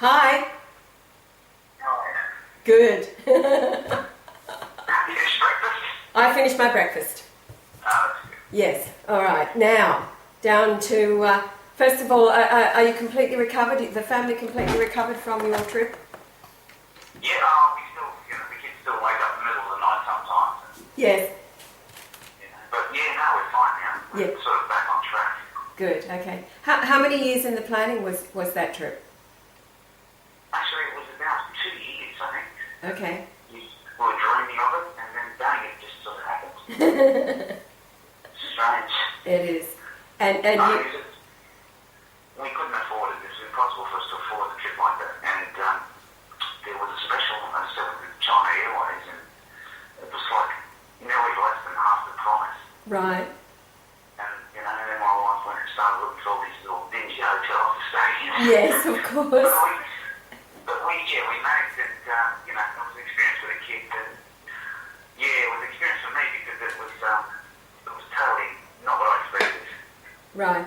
Hi. Hi. Good. Have you finished breakfast? I finished my breakfast. Oh, that's good. Yes. All right. Now, down to, first of all, are you completely recovered? The family completely recovered from your trip? Yeah, the kids still wake up in the middle of the night sometimes. Yes. But yeah, no, we're fine now. We're sort of back on track. Good. Okay. How many years in the planning was that trip? Actually, it was about 2 years, I think. Okay. We were dreaming of it, and then bang, it just sort of happened. Strange. It is. And we couldn't afford it. It was impossible for us to afford the trip like that. And there was a special, I said, with China Airways, and it was like nearly less than half the price. right. And, then my wife went and started looking for all these little dingy hotels to stay in. Yes, of course. But we managed it, it was an experience for the kids, and it was an experience for me because it was totally not what I expected. Right.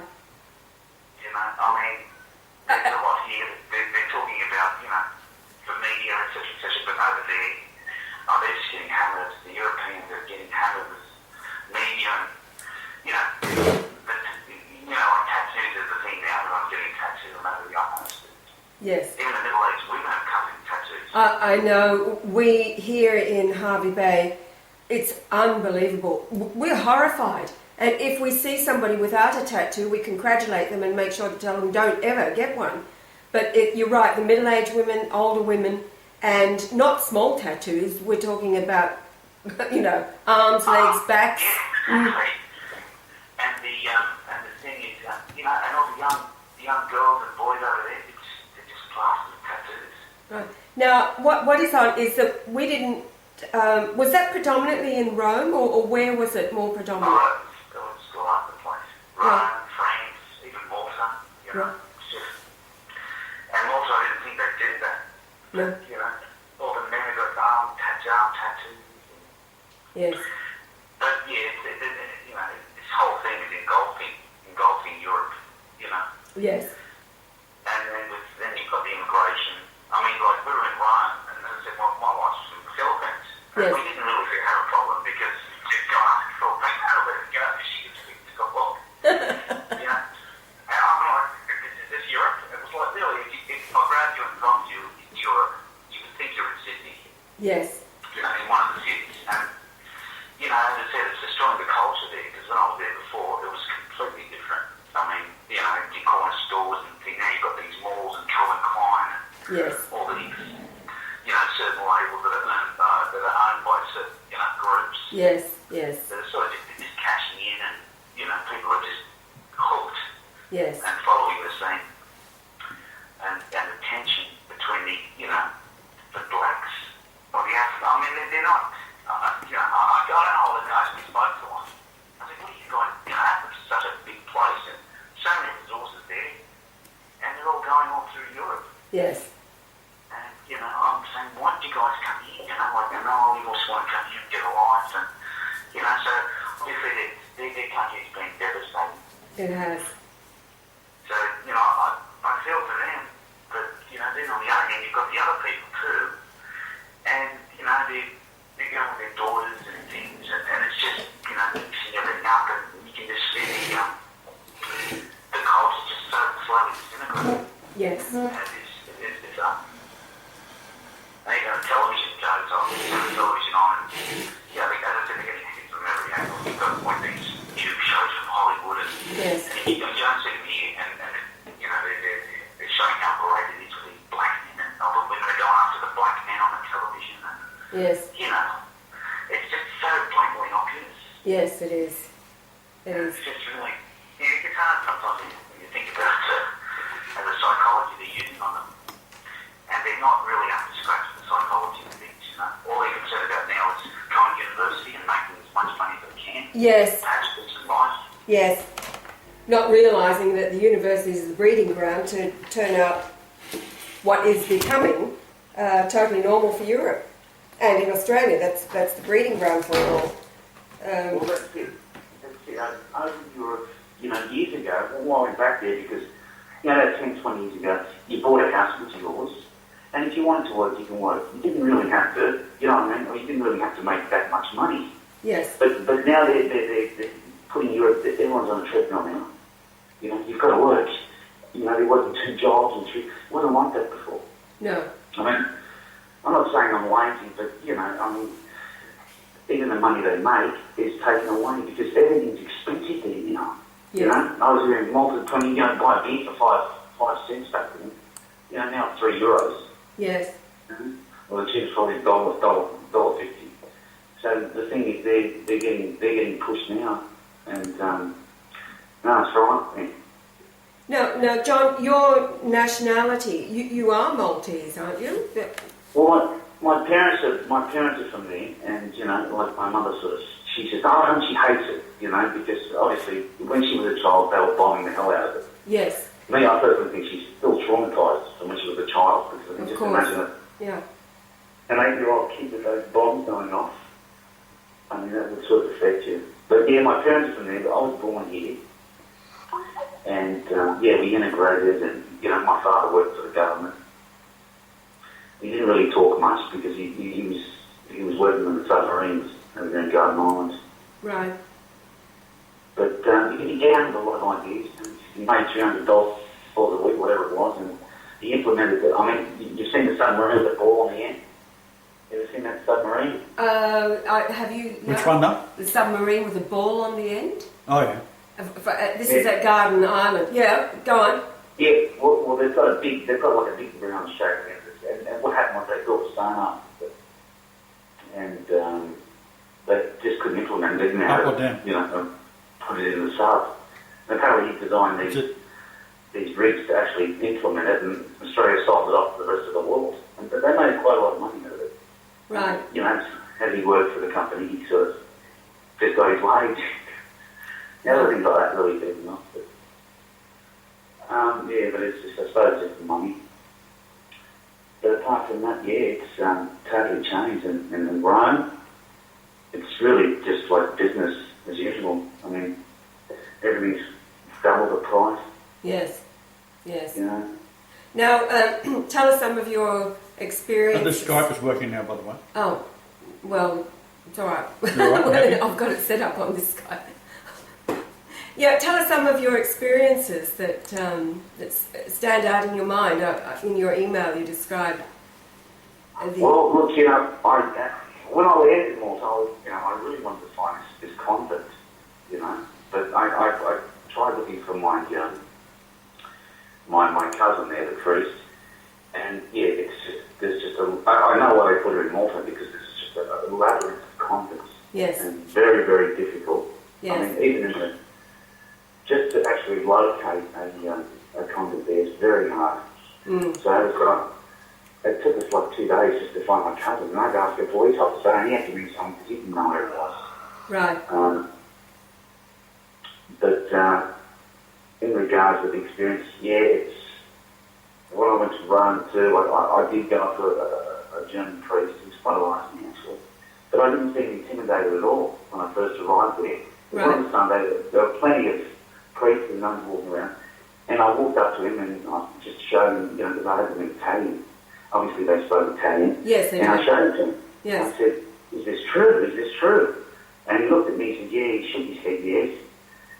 There's a lot here that they're talking about, the media, etc., but over there, they're just getting hammered. The Europeans are getting hammered with media, and, like tattoos is the thing now. Everyone's getting tattoos all over the islands. Yes. Even the middle-aged women are covered in tattoos. I know. We here in Hervey Bay, it's unbelievable. We're horrified. And if we see somebody without a tattoo, we congratulate them and make sure to tell them don't ever get one. But you're right, the middle-aged women, older women, and not small tattoos. We're talking about, arms, legs, backs. Yeah, exactly. And the thing is, and all the young girls and boys over there, they're just plastered with tattoos. Right. Now, what is on is that we didn't. Was that predominantly in Rome, or where was it more predominant? It was all over the place. Rome, France, even Malta. Right. It's just, and Malta, I didn't think they'd do that. No. All the men have got arm tattoos. Yes. But yeah, this whole thing is engulfing Europe. Yes. And then you've got the immigration. I mean, like, we were in Rome, and as I said, my wife's from the Philippines. And Yes. we didn't really have a problem because she'd go after the Philippines, how to let it go, because she could speak to Scotland. And I'm like, is this Europe? It was like, really, if I grabbed you and dropped you in Europe, you would think you're in Sydney. Yes. In one of the cities. And, as I said, it's destroying the culture there, because when I was there before, it was completely different. I mean, empty corner stores and things. Now you've got these malls and Calvin Klein and Yes. all these, certain labels that are owned by certain, groups. Yes. Yes. That are sort of just cashing in, and, people are just hooked Yes. and following the scene. And the tension between the blacks or the Africans. I mean, they're not, I don't know all the guys we spoke to one. I said, what are you guys, Africa's such a big place and so many resources there, and they're all going all through Europe. Yes. And, I'm saying, why don't you guys come here? We also want to come here and get a life. And, so obviously their country's been devastated. It has. So, I feel for them. But, then on the other hand, you've got the other people too. And, they're going with their daughters and things. And it's just, mixing everything up. And you can just see the culture's just so slowly disintegrating. Yes. And it's and even the television goes on, television on, and as I said, they're getting hits from every angle. You've got these new shows from Hollywood, and, Yes. and you don't see them here, and they're showing how great it is with these black men, and all the women are going after the black men on the television, and, Yes. it's just so blatantly obvious. Yes, it is. It is. It's just really, it's hard sometimes when you think about the psychology they're using on them. And they're not really up to scratch with the psychology of things, All they're concerned about now is going to university and making as much money as they can. Yes. Perhaps do some life. Yes. Not realising that the university is the breeding ground to turn out what is becoming totally normal for Europe. And in Australia, that's the breeding ground for it all. Well, that's it. Over Europe, years ago, well, I went back there because you know, 10, 20 years ago, you bought a house, it was yours, and if you wanted to work, you can work. You didn't really have to, you know what I mean, or you didn't really have to make that much money. Yes. But now they're putting Europe, everyone's on a treadmill now. You know, you've got to work. You know, they're working 2 jobs and 3. It wasn't like that before. No. I mean, I'm not saying I'm lazy, but, you know, I mean, even the money they make is taken away because everything's expensive there, you know. Yes. You know, I was in Malta 20, you know, buy a beer for 5 cents back then. You know, now it's €3. Yes. Well, the cheapest probably $1.50. So the thing is, they're getting pushed now, and no, it's right. Now, John, your nationality, you are Maltese, aren't you? Well, my parents are from there, and you know, like my mother sort of, she says, oh, and she hates it, you know, because obviously when she was a child, they were bombing the hell out of it. Yes. Me, I personally think she's still traumatised from when she was a child, because I can just imagine it. Yeah. An 8-year-old kid with those bombs going off. I mean, that would sort of affect you. But yeah, my parents are from there, but I was born here. And yeah, we integrated, and you know, my father worked for the government. He didn't really talk much because he was working on the submarines over in Garden Island. Right. But he gained a lot of ideas. He made $300 a week, whatever it was, and he implemented it. I mean, you've seen the submarine with the ball on the end. You ever seen that submarine? Have you? Which one now? The submarine with a ball on the end. Oh yeah. This is at Garden Island. Yeah, go on. Yeah, well, they've got like a big round shape, and what happened was they built a sonar, and they just couldn't implement it. They didn't know how to, you know, put it in the sub. And apparently he designed these rigs to actually implement it, and Australia sold it off to the rest of the world. And they made quite a lot of money out of it. Right. You know, as he worked for the company, he sort of just got his wage. The other things like that really did enough. But, yeah, but it's just, I suppose, just the money. But apart from that, yeah, it's totally changed and grown. It's really just like business as usual. I mean, everything's double the price. Yes. Yes. You know. Now, tell us some of your experiences. The Skype is working now, by the way. Oh, well, it's all right. Right, I've got it set up on this Skype. Yeah, tell us some of your experiences that stand out in your mind. In your email, you described. Well, look, you know, when I landed in Malta, I really wanted to find this convent, you know. But I tried looking for my cousin there, the priest, and yeah, I know why they put her in Malta because it's just a labyrinth of convents. Yes. And very, very difficult. Yes. I mean, even just to actually locate a convent there is very hard. Mm. So it took us like 2 days just to find my cousin, and I'd ask a police officer, and he had to ring someone because he didn't know where it was. Right. But in regards to the experience, yeah, it's when I went to Rome too. I did go up to a German priest. He was quite a nice man actually, but I didn't seem intimidated at all when I first arrived there. Right. One Sunday there were plenty of priests and nuns walking around, and I walked up to him and I just showed him, you know, because I had them in Italian. Obviously they spoke Italian. Yes, they and did. I showed it to him. Yes. I said, "Is this true? Is this true?" And he looked at me and said, "Yeah." He shook his head, "Yes."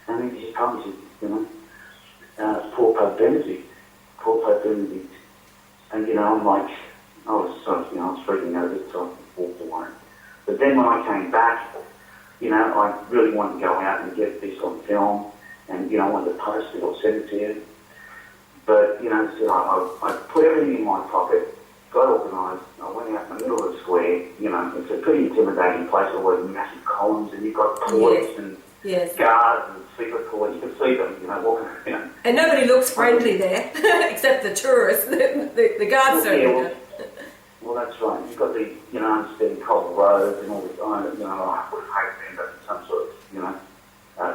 And then he just told me, he said, you know, poor Pope Benedict. And, you know, I'm like, I was freaking out a bit, so I walked away. But then when I came back, you know, I really wanted to go out and get this on film, and, you know, I wanted to post it or send it to you. But, you know, so I put everything in my pocket, got organised, I went out in the middle of the square, you know, it's a pretty intimidating place, all those massive columns, and you've got ports and guards and secret ports, you can see them, you know, walking around. And nobody looks friendly there, except the tourists, the guards certainly do. Well, that's right. You've got the, you know, unsteady cobble roads and all this, you know, I would hate to end up in some sort of, you know,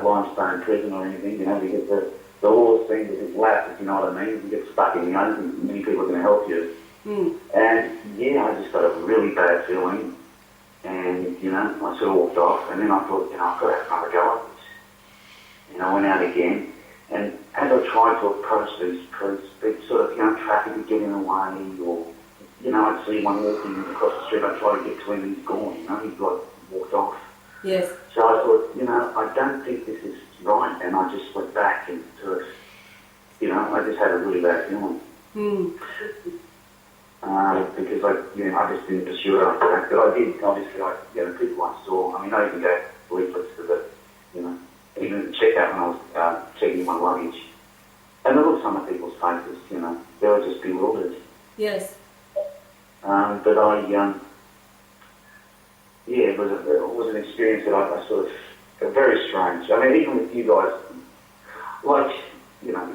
limestone prison or anything, you know, because the laws seem to be lax, if you know what I mean. You get stuck in the open, many people are going to help you. Mm. And, yeah, I just got a really bad feeling. And, you know, I sort of walked off. And then I thought, you know, I've got to have another go at this. And I went out again. And as I tried to approach these priests, they'd sort of, traffic would get in the way, or, I'd see one walking across the street, I'd try to get to him and he's gone, he's like walked off. Yes. So I thought, I don't think this is right, and I just went back and sort of, I just had a really bad feeling. Because I just didn't pursue it after that. But I did, obviously, people I saw, I even gave leaflets to the, even at the checkout when I was checking my luggage. And I looked at some of people's faces, they were just bewildered. Yes. But it was an experience that I sort of, very strange. Even with you guys,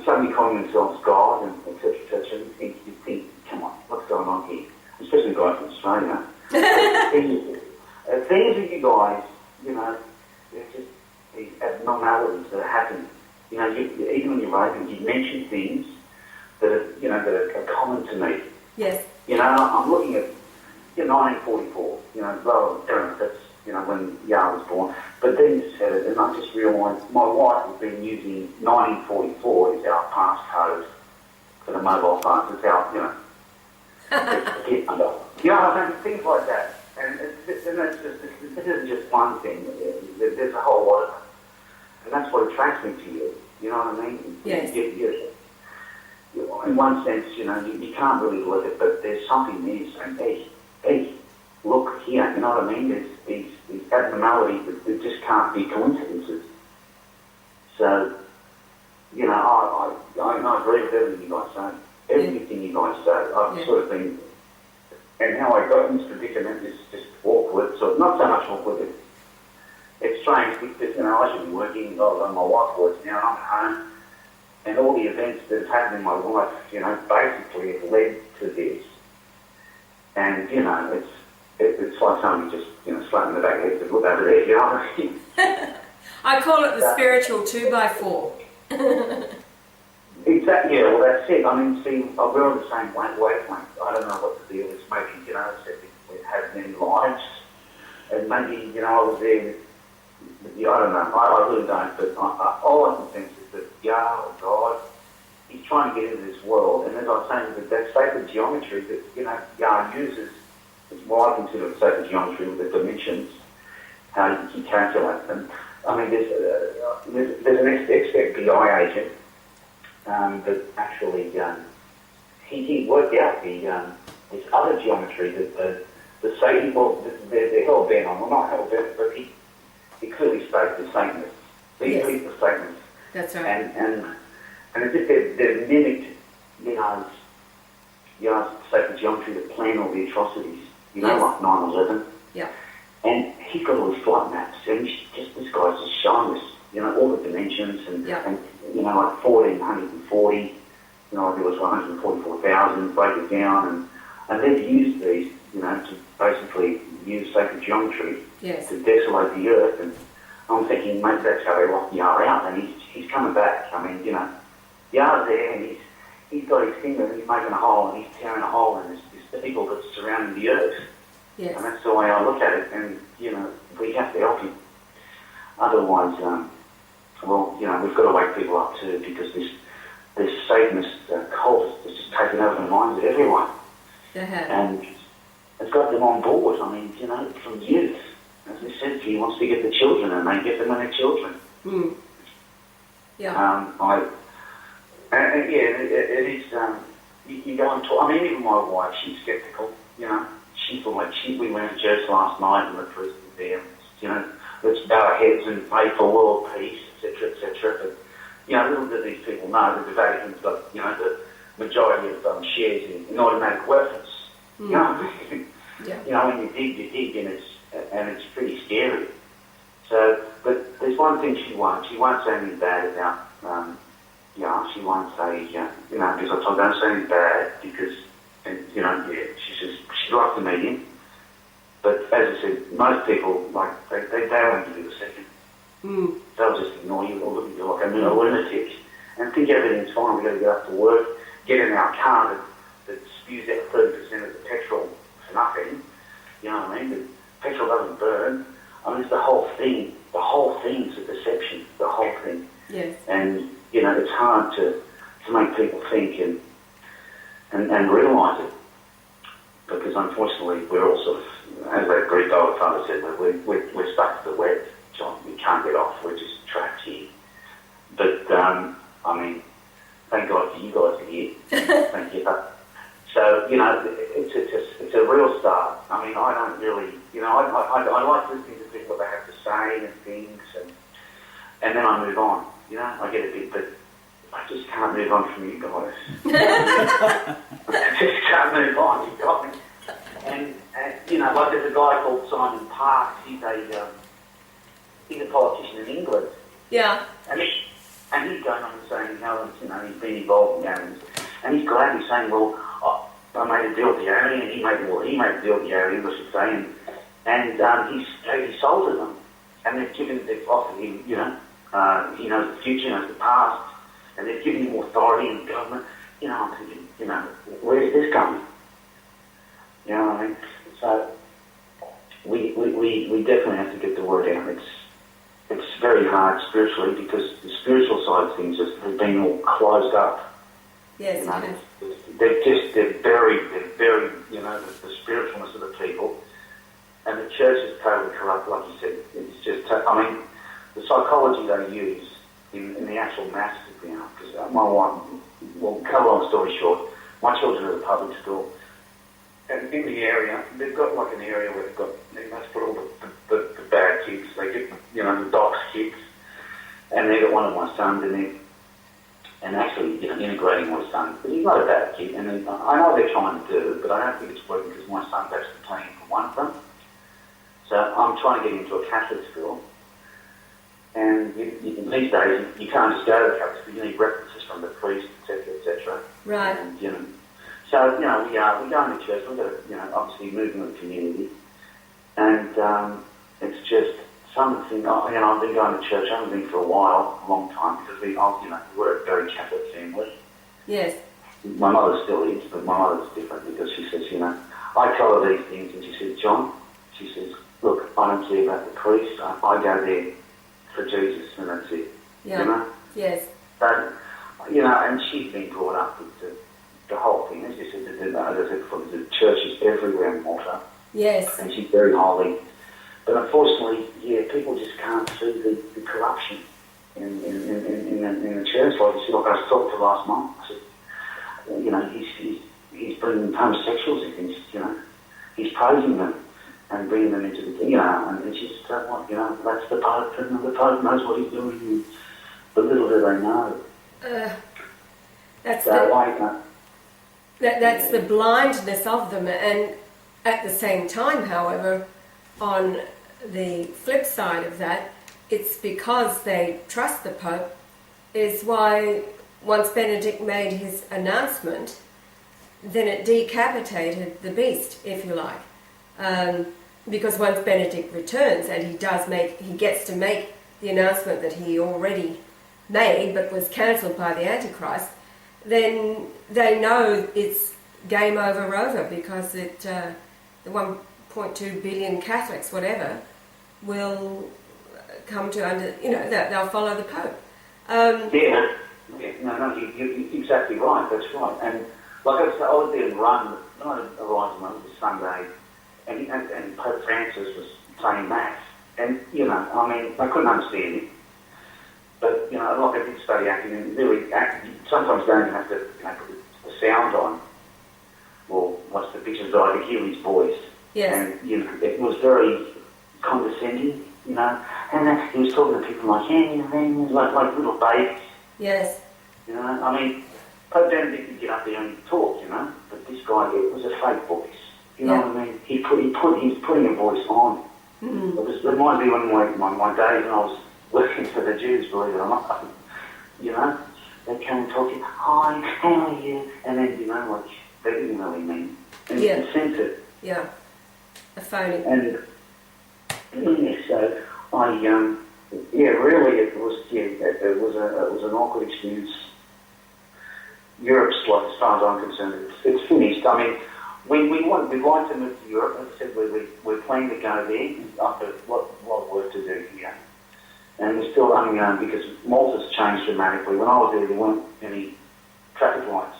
somebody calling themselves God and et cetera, you think, come on, what's going on here? Especially guys from Australia. Things with you guys, they're just these abnormalities that are happening. Even when you're writing, you mention things that are common to me. Yes. I'm looking at 1944, that's, when Yah was born. But then you said it, and I just realised my wife has been using 1944 as our passcode for the mobile phones. It's our, things like that. And this isn't just one thing. There's a whole lot of it. And that's what attracts me to you. You know what I mean? Yes. In one sense, you can't really look at it, but there's something there saying, hey, look here, you know what I mean? There's these abnormalities that just can't be coincidences. So, I agree with everything you guys say. Everything you guys say. I've sort of been, and how I got in this predicament is just awkward. So not so much awkward, it's strange because, I should be working, my wife works now, I'm at home, and all the events that have happened in my life, basically have led to this. And, it's like somebody just, slapped me in the back of the head and said, look over there, you know what I mean? I call it the spiritual 2x4. Exactly, well that's it. We're on the same wavelength. I don't know what the deal is. Maybe, we've had many lives, and maybe, I was there with I don't know. I really don't, but all I can sense is that Yah, or God, he's trying to get into this world, and as I was saying, that sacred geometry that, Yah uses, is what I consider sacred geometry with the dimensions, how you calculate them. There's an ex-FBI agent that actually he worked out this other geometry that the Satan, they're hell bent on. Well, not hell bent, but he clearly states the Satanists. He's the Satanists. That's right. And as if they've mimicked sacred geometry to plan all the atrocities. Like 9/11. Yeah. And he's got all his flight maps, and this guy's just showing us, all the dimensions, and like 1440, there was 144,000, break it down, and they've used these, to basically use sacred geometry to desolate the earth. And I'm thinking, maybe that's how they lock Yah out, and he's coming back. Yah's there, and he's got his finger, and he's making a hole, and he's tearing a hole in this people that's surrounding the earth. Yes. And that's the way I look at it, and, we have to help him. Otherwise, we've got to wake people up too, because this Satanist cult has just taken over the minds of everyone. And it's got them on board, from youth. As I said, he wants to get the children, and they get them when they're children. Yeah. It is, you go and talk, even my wife, she's sceptical, she thought, we went to church last night and the priest was there, let's bow our heads and pray for world peace, etc., etc. But, little do these people know that the Vatican's got, the majority of shares in automatic weapons. When you dig, and it's pretty scary. So, but there's one thing she won't say anything bad about, she won't say, because I told her don't say anything bad, because, she says, she'd like to meet him. But as I said, most people, they won't give you a second. They'll just ignore you or look at you like a lunatic and think everything's fine. We've got to get up to work, get in our car that spews out 30% of the petrol for nothing. You know what I mean? The petrol doesn't burn. It's the whole thing. The whole thing's a deception. The whole thing. Yes. And, it's hard to make people think and realise it, because unfortunately we're all sort of, as that Greek godfather said, we're stuck to the web, John. We can't get off. We're just trapped here. But thank God for you guys are here. Thank you. So it's a real start. I mean, I don't really, I like listening to people what they have to say and things, and then I move on. I get a bit, but I just can't move on from you guys. I just can't move on. You got me. And like there's a guy called Simon Parkes. He's a politician in England. Yeah. And he's going on and saying how he's been involved in games, and he's gladly saying, well, I made a deal with the area, and he made a deal with the area, I should say, and he sold to them, and they've offered him, he knows the future, he knows the past, and they've given him authority and government. I'm thinking, where's this going? You know what I mean? So we definitely have to get the word out. It's very hard spiritually, because the spiritual side of things has been all closed up. Yes, They're buried, the spiritualness of the people, and the church is totally corrupt, like you said. It's just, the psychology they use in the actual masses now, because my wife, well, cut a long story short, my children are at a public school, and in the area, they've got like an area where they must put all the bad kids, they get, the docs kids, and they've got one of my sons in there, and actually, integrating my son, but he's not a bad kid, and I know they're trying to do it, but I don't think it's working, because my son's actually playing for one of them. So I'm trying to get into a Catholic school, and these days you can't just go to the Catholic school, you need references from the priest, etc., etc. Right. And, so we go into church, we've got to, obviously moving with the community, and it's just something. I've been going to church. I haven't been for a while, a long time, because we're a very Catholic family. Yes. My mother still is, but my mother's different, because she says, I tell her these things, and she says, John, she says, look, I don't care about the priest. I go there for Jesus, and that's it. Yeah. Yes. But and she's been brought up with the whole thing. As you said, the church is everywhere in Malta. Yes. And she's very holy. But unfortunately, people just can't see the corruption in the church. Like I was talking to last month, I said, he's bringing homosexuals in, he's praising them and bringing them into the, and she just said, that's the Pope, and the Pope knows what he's doing, and but little do they know. That's the blindness of them, and at the same time, however, on the flip side of that, it's because they trust the Pope, is why once Benedict made his announcement, then it decapitated the beast, if you like. Because once Benedict returns, and he gets to make the announcement that he already made but was cancelled by the Antichrist, then they know it's game over, because the 1.2 billion Catholics, whatever, will come to they'll follow the Pope. You're exactly right. That's right. And like I said, I was there in Rome. When I arrived on Sunday, and Pope Francis was saying mass, and I couldn't understand it. But like I did study acting, and really sometimes you don't even have to put the sound on, or watch the pictures, but I could hear his voice. Yes. And it was very condescending, and he was talking to people like like little babies. Yes. Pope Benedict could get up there and talk, but this guy, it was a fake voice. You know what I mean? He's putting a voice on. Mm-hmm. It reminds me of my days when I was working for the Jews, believe it or not. They came and talk to you, hi, how are you? And then, they didn't really mean. And you can sense it. Yeah. A phony. And, so I, really it was an awkward experience. Europe's, like, as far as I'm concerned, it's finished. We'd like to move to Europe. As I said, we're planning to go there after a lot of work to do here. And we're still because Malta's changed dramatically. When I was there weren't any traffic lights.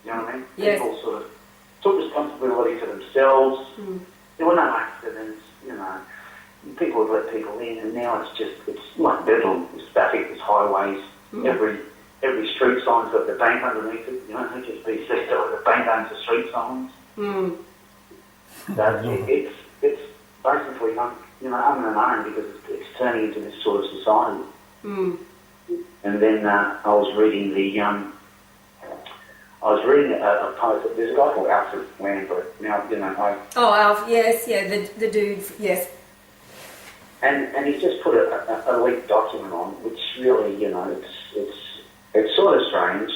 You know what I mean? Yes. People sort of took responsibility for themselves. There were no accidents, People would let people in, and now it's like bedlam. It's traffic, it's highways. Every street sign's got the bank underneath it. HSBC got the bank owns the street signs. So it's basically unknown because it's turning into this sort of society. And then I was reading a post. There's a guy called Alfred Lambert. Now Alf, yes, yeah, the dude, yes. And he's just put a leaked document on, which really, it's sort of strange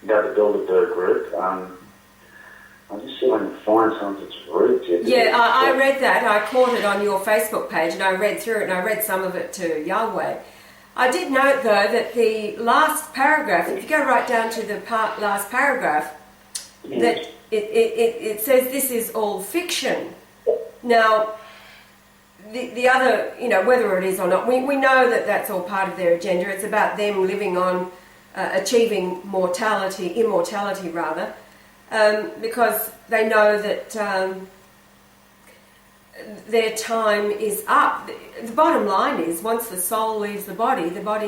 about the Bilderberg group. I'll just see if I can find some of its roots. Yeah, I read that. I caught it on your Facebook page, and I read through it, and I read some of it to Yahweh. I did note, though, that the last paragraph, if you go right down to the last paragraph, that it says this is all fiction. Now, the other, whether it is or not, we know that that's all part of their agenda. It's about them living on, achieving immortality rather, because they know that their time is up. The bottom line is, once the soul leaves the body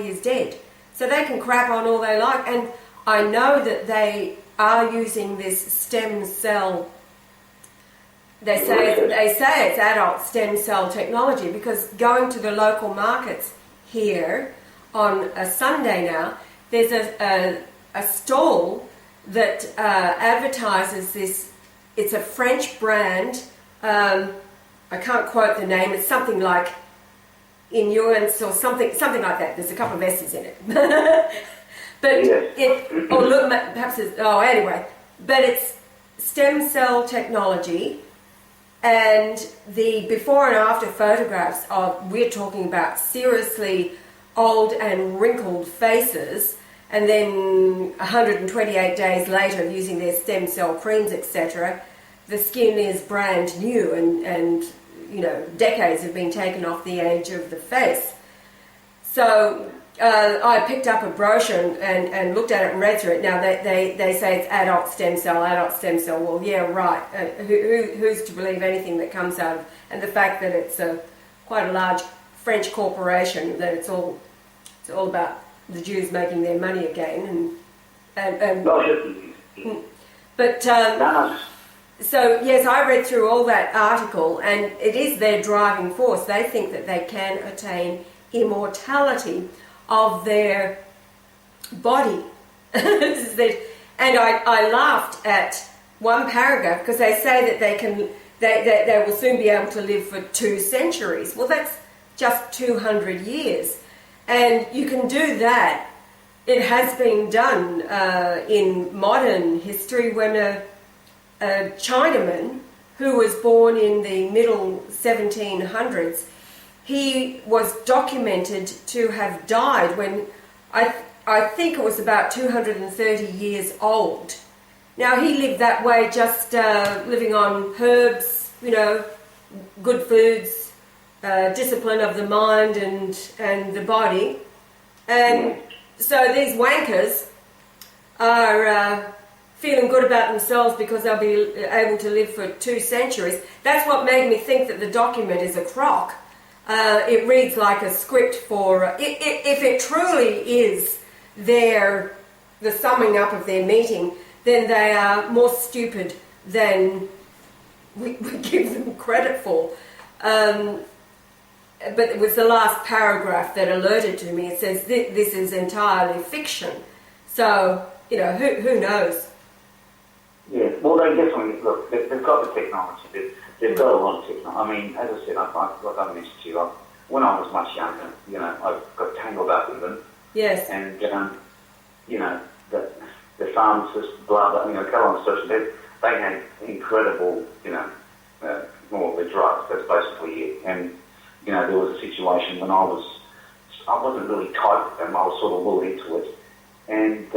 is dead. So they can crap on all they like, and I know that they are using this stem cell. They say it's adult stem cell technology, because going to the local markets here on a Sunday now, there's a stall that advertises this. It's a French brand. I can't quote the name. It's something like Inuance or something like that. There's a couple of S's in it. But anyway. But it's stem cell technology, and the before and after photographs we're talking about seriously old and wrinkled faces, and then 128 days later, using their stem cell creams, etc., the skin is brand new, and decades have been taken off the age of the face. So I picked up a brochure and looked at it and read through it. Now they say it's adult stem cell. Well, yeah, right. Who's to believe anything that comes out of, and the fact that it's quite a large French corporation, that it's all about the Jews making their money again, but so yes, I read through all that article, and it is their driving force. They think that they can attain immortality of their body. And I laughed at one paragraph, because they say that they will soon be able to live for 2 centuries. Well, that's just 200 years. And you can do that. It has been done in modern history, when a Chinaman who was born in the middle 1700s, he was documented to have died when I think it was about 230 years old. Now, he lived that way, just living on herbs, good foods, discipline of the mind and the body. And so these wankers are feeling good about themselves because they'll be able to live for 2 centuries. That's what made me think that the document is a crock. It reads like a script for... if it truly is the summing up of their meeting, then they are more stupid than we give them credit for. But it was the last paragraph that alerted to me. It says this is entirely fiction. So, who knows? Yeah, well, they definitely, look, they've got the technology. They've got a lot of technology. I mean, as I said, like I mentioned to you, when I was much younger, I got tangled up with them. Yes. And, the pharmacists, blah, blah, go on search. They had incredible, more of the drugs. That's basically it. And, there was a situation when I wasn't really tight with them. I was sort of lured into it. And,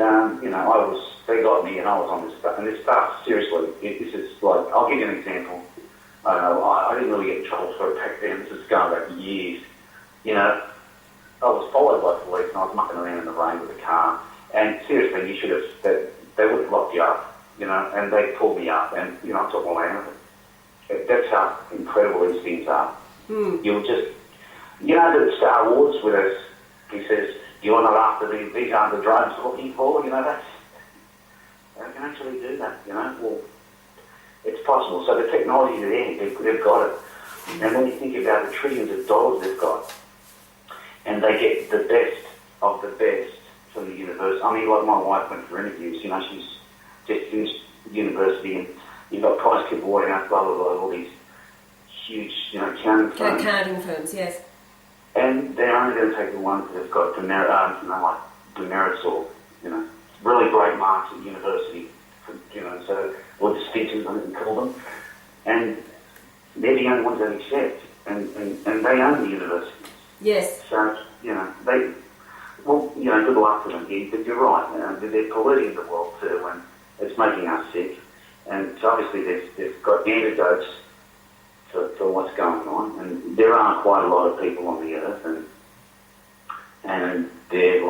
they got me and I was on this stuff. And this stuff, seriously, this is like, I'll give you an example. I didn't really get in trouble for it back then. This is going back years. I was followed by police and I was mucking around in the rain with a car. And seriously, you should have, they would have locked you up, you know, and they pulled me up and, you know, I took my way out of it. That's how incredible these things are. You'll just, you know, the Star Wars with us, he says, you're not after these aren't the drones you're looking for, you know, that's, they can actually do that, you know. Well, it's possible. So the technology is there, they've got it. And when you think about the trillions of dollars they've got, and they get the best of the best from the university. I mean, like my wife went for interviews, you know, she's just finished university and you've got Price Keep Waterhouse, blah, blah, blah, all these huge, you know, accounting firms. Accounting firms, yes. And they're only going to take the ones that have got demerits, you know, like demerits or, you know, really great marks at university, you know, so, or distinctions, I think we call them. And they're the only ones that accept, and they own the university. Yes. So, you know, well, you know, good luck to them here, but you're right, you know, they're polluting the world too, and it's making us sick. And so obviously they've got antidotes for what's going on, and there are quite a lot of people on the earth, and they're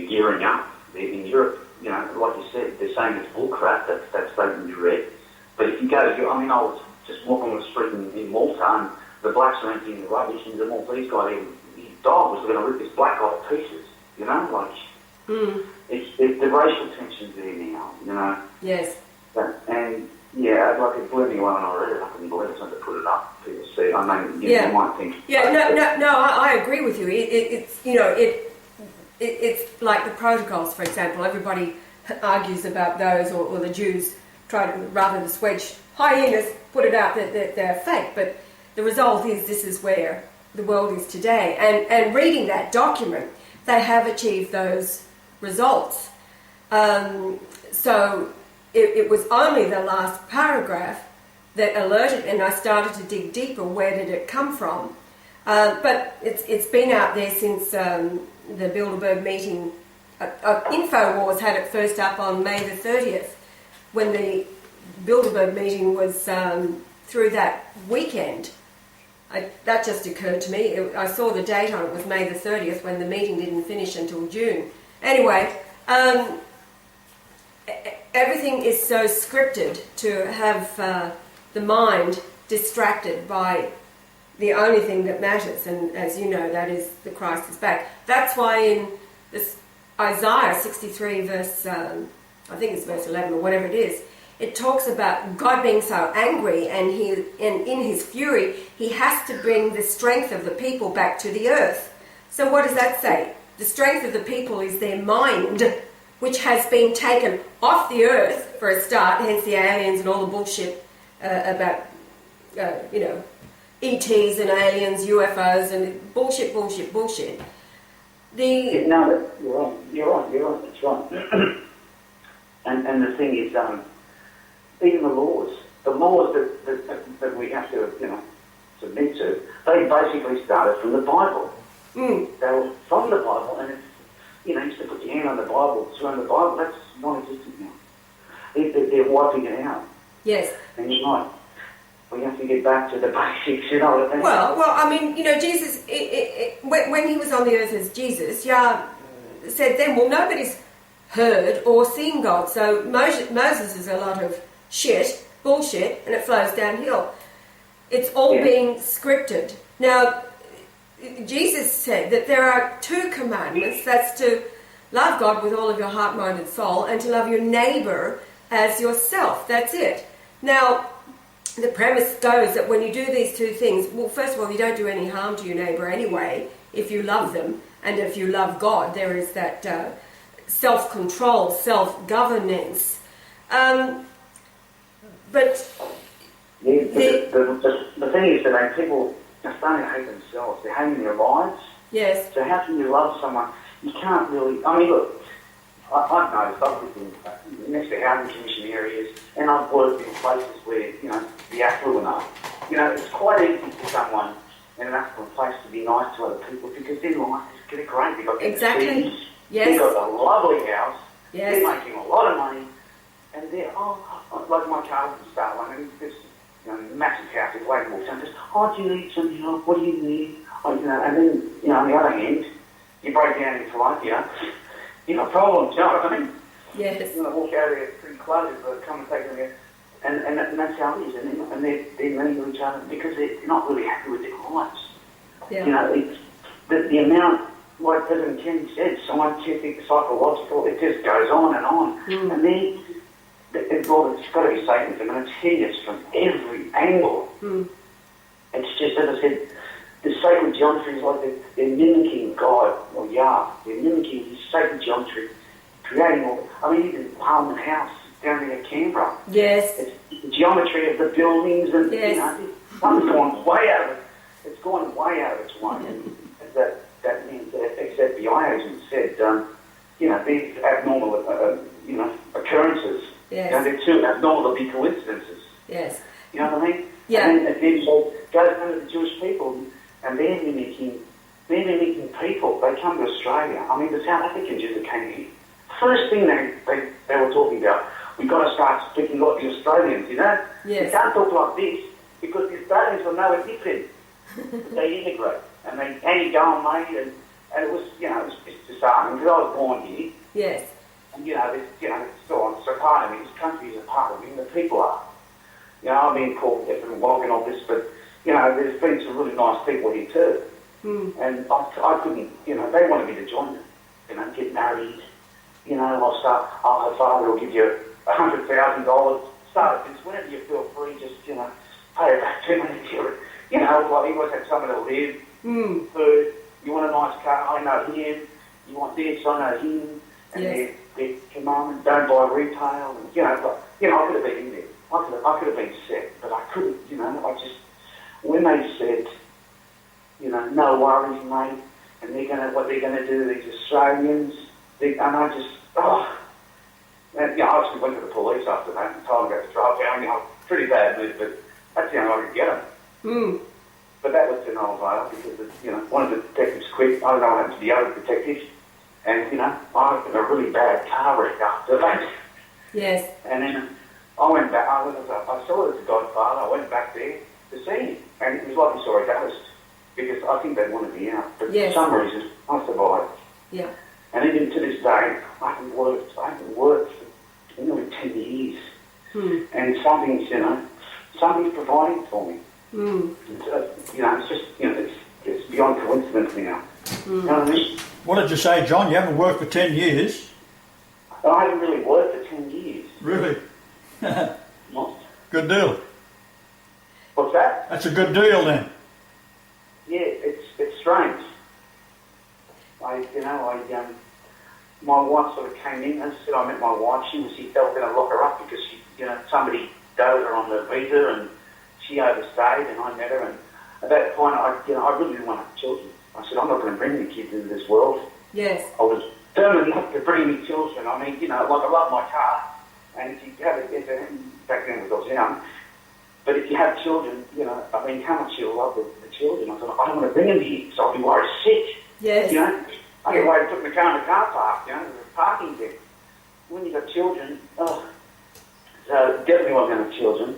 gearing up. They're in Europe, you know, like you said, they're saying it's bullcrap, that statement you read. But if you go to, I mean, I was just walking on the street in Malta, and the blacks are emptying the rubbish, and the Maltese guy, his dog was going to rip this black guy to pieces, you know, like, it's the racial tension's there now, you know. Yes. And, yeah, like it blew me away when I read it. I couldn't believe it, so to put it up, people see it. I mean, you might think... Yeah, no, I agree with you. It's, you know, it's like the protocols, for example. Everybody argues about those, or the Jews try to, rather than swedge hyenas, put it out that they're fake. But the result is this is where the world is today. And reading that document, they have achieved those results. So it was only the last paragraph that alerted, and I started to dig deeper. Where did it come from? But it's been out there since the Bilderberg meeting. InfoWars had it first up on May the 30th, when the Bilderberg meeting was through that weekend. That just occurred to me. I saw the date on it was May the 30th, when the meeting didn't finish until June. Anyway, everything is so scripted to have the mind distracted by the only thing that matters, and as you know, that is the Christ is back. That's why in this Isaiah 63 verse, I think it's verse 11 or whatever it is, it talks about God being so angry, and in his fury, he has to bring the strength of the people back to the earth. So what does that say? The strength of the people is their mind, which has been taken off the earth for a start, hence the aliens and all the bullshit about, you know, ETs and aliens, UFOs, and bullshit. No, you're right, that's right. and the thing is, even the laws that we have to, you know, submit to, they basically started from the Bible. They were from the Bible, and it's, you know, you used to put your hand on the Bible, surround the Bible, that's non-existent now. They're wiping it out. Yes. And you're right. We have to get back to the basics, you know what I mean? Well, I mean, you know, Jesus, when he was on the earth as Jesus, Yah said then, well, nobody's heard or seen God. So Moses is a lot of bullshit, and it flows downhill. It's all being scripted. Now, Jesus said that there are 2 commandments. That's to love God with all of your heart, mind, and soul, and to love your neighbour as yourself. That's it. Now, the premise goes that when you do these 2 things, well, first of all, you don't do any harm to your neighbour anyway, if you love them, and if you love God, there is that self-control, self-governance. But the thing is that people are starting to hate themselves. They're hating their lives. Yes. So how can you love someone? You can't really... I mean, look, I've noticed, I've lived in next to housing commission areas, and I've worked in places where, you know, the affluent are. You know, it's quite easy for someone in an affluent place to be nice to other people because their life is getting great. They've got exactly. Yes. They've got a lovely house. Yes. They're making a lot of money, and they're, like my car can start one, and this, you know, massive house, it's way more time. Just, do you need some help? What do you need? You know, and then, you know, on the other hand, you break down in Colombia, you got problems, you know what I mean? Yes. You're going to walk out of there pretty close, but come and take them there. And that's how it is. And they're mean to each other because they're not really happy with their lives. Yeah. You know, it's the amount, like President Kennedy said, scientific, psychological, it just goes on and on. Mm. And then, it's got to be Satanism, and it's hideous from every angle. Mm. It's just, as I said, the sacred geometry is like they're mimicking God, or Yah. They're mimicking his sacred geometry, creating all. I mean, even Parliament House down there in Canberra. Yes. It's the geometry of the buildings, and Yes. you know, something's gone way out of it. It's gone way out of its way. As that means that ex-FBI agent said, you know, these abnormal, you know, occurrences. Yes. You know, they're too abnormal to be coincidences. Yes. You know what I mean? Yeah. And then so goes down to the Jewish people, and they're mimicking people. They come to Australia. I mean, the South African Jews that came here. First thing they were talking about, we've got to start speaking like the Australians, you know? Yes. We can't talk like this, because the Australians are nowhere different. They integrate, and you go on, mate, and it was, you know, it's disarming, because I was born here. Yes. And, you know, so part of me, this country is a part of me, and the people are. You know, I've been called different walk and all this, but, you know, there's been some really nice people here too. Mm. And I couldn't, you know, they wanted me to join them, you know, get married. You know, her father will give you $100,000. Start it, just whenever you feel free, just, you know, pay it back to me. You know, like he always had somewhere to live, food. You want a nice car, I know him. You want this, I know him. And yes. their commandment, don't buy retail. And, you know, I could have been in there. I could have been set, but I couldn't, you know, when they said, you know, no worries, mate, and what they're going to do, these Australians, and I just, and, you know, I actually went to the police after that and told them about the drive down. You know, pretty bad mood, but that's the only way I could get them. Mm. But that was to no avail because, you know, one of the detectives quit. I don't know what happened to the other detectives. And, you know, I had a really bad car wreck after that. Yes. And then I went back, I saw it as a godfather, I went back there to see him. And it was like we saw a ghost because I think they wanted me out. But yes. for some reason, I survived. Yeah. And even to this day, I haven't worked for nearly 10 years. Hmm. And something's providing for me. Mm. You know, it's just, you know, it's beyond coincidence now. Mm. You know what I mean? What did you say, John? You haven't worked for 10 years? I haven't really worked for 10 years. Really? What? Good deal. What's that? That's a good deal then. Yeah, it's strange. My wife sort of came in and said I met my wife. He felt going to lock her up because somebody dove her on the visa and she overstayed, and I met her. And at that point, I really didn't want to have children. I said, I'm not going to bring any kids into this world. Yes. I was determined not to bring any children. I mean, like I love my car, and if you have it, back then I was young, but if you have children, I mean, how much you love the children. I thought, I don't want to bring them here, so I'll be worried sick. Yes. I get worried putting the car in the car park, there's a parking there. When you've got children, so definitely wasn't going to have children.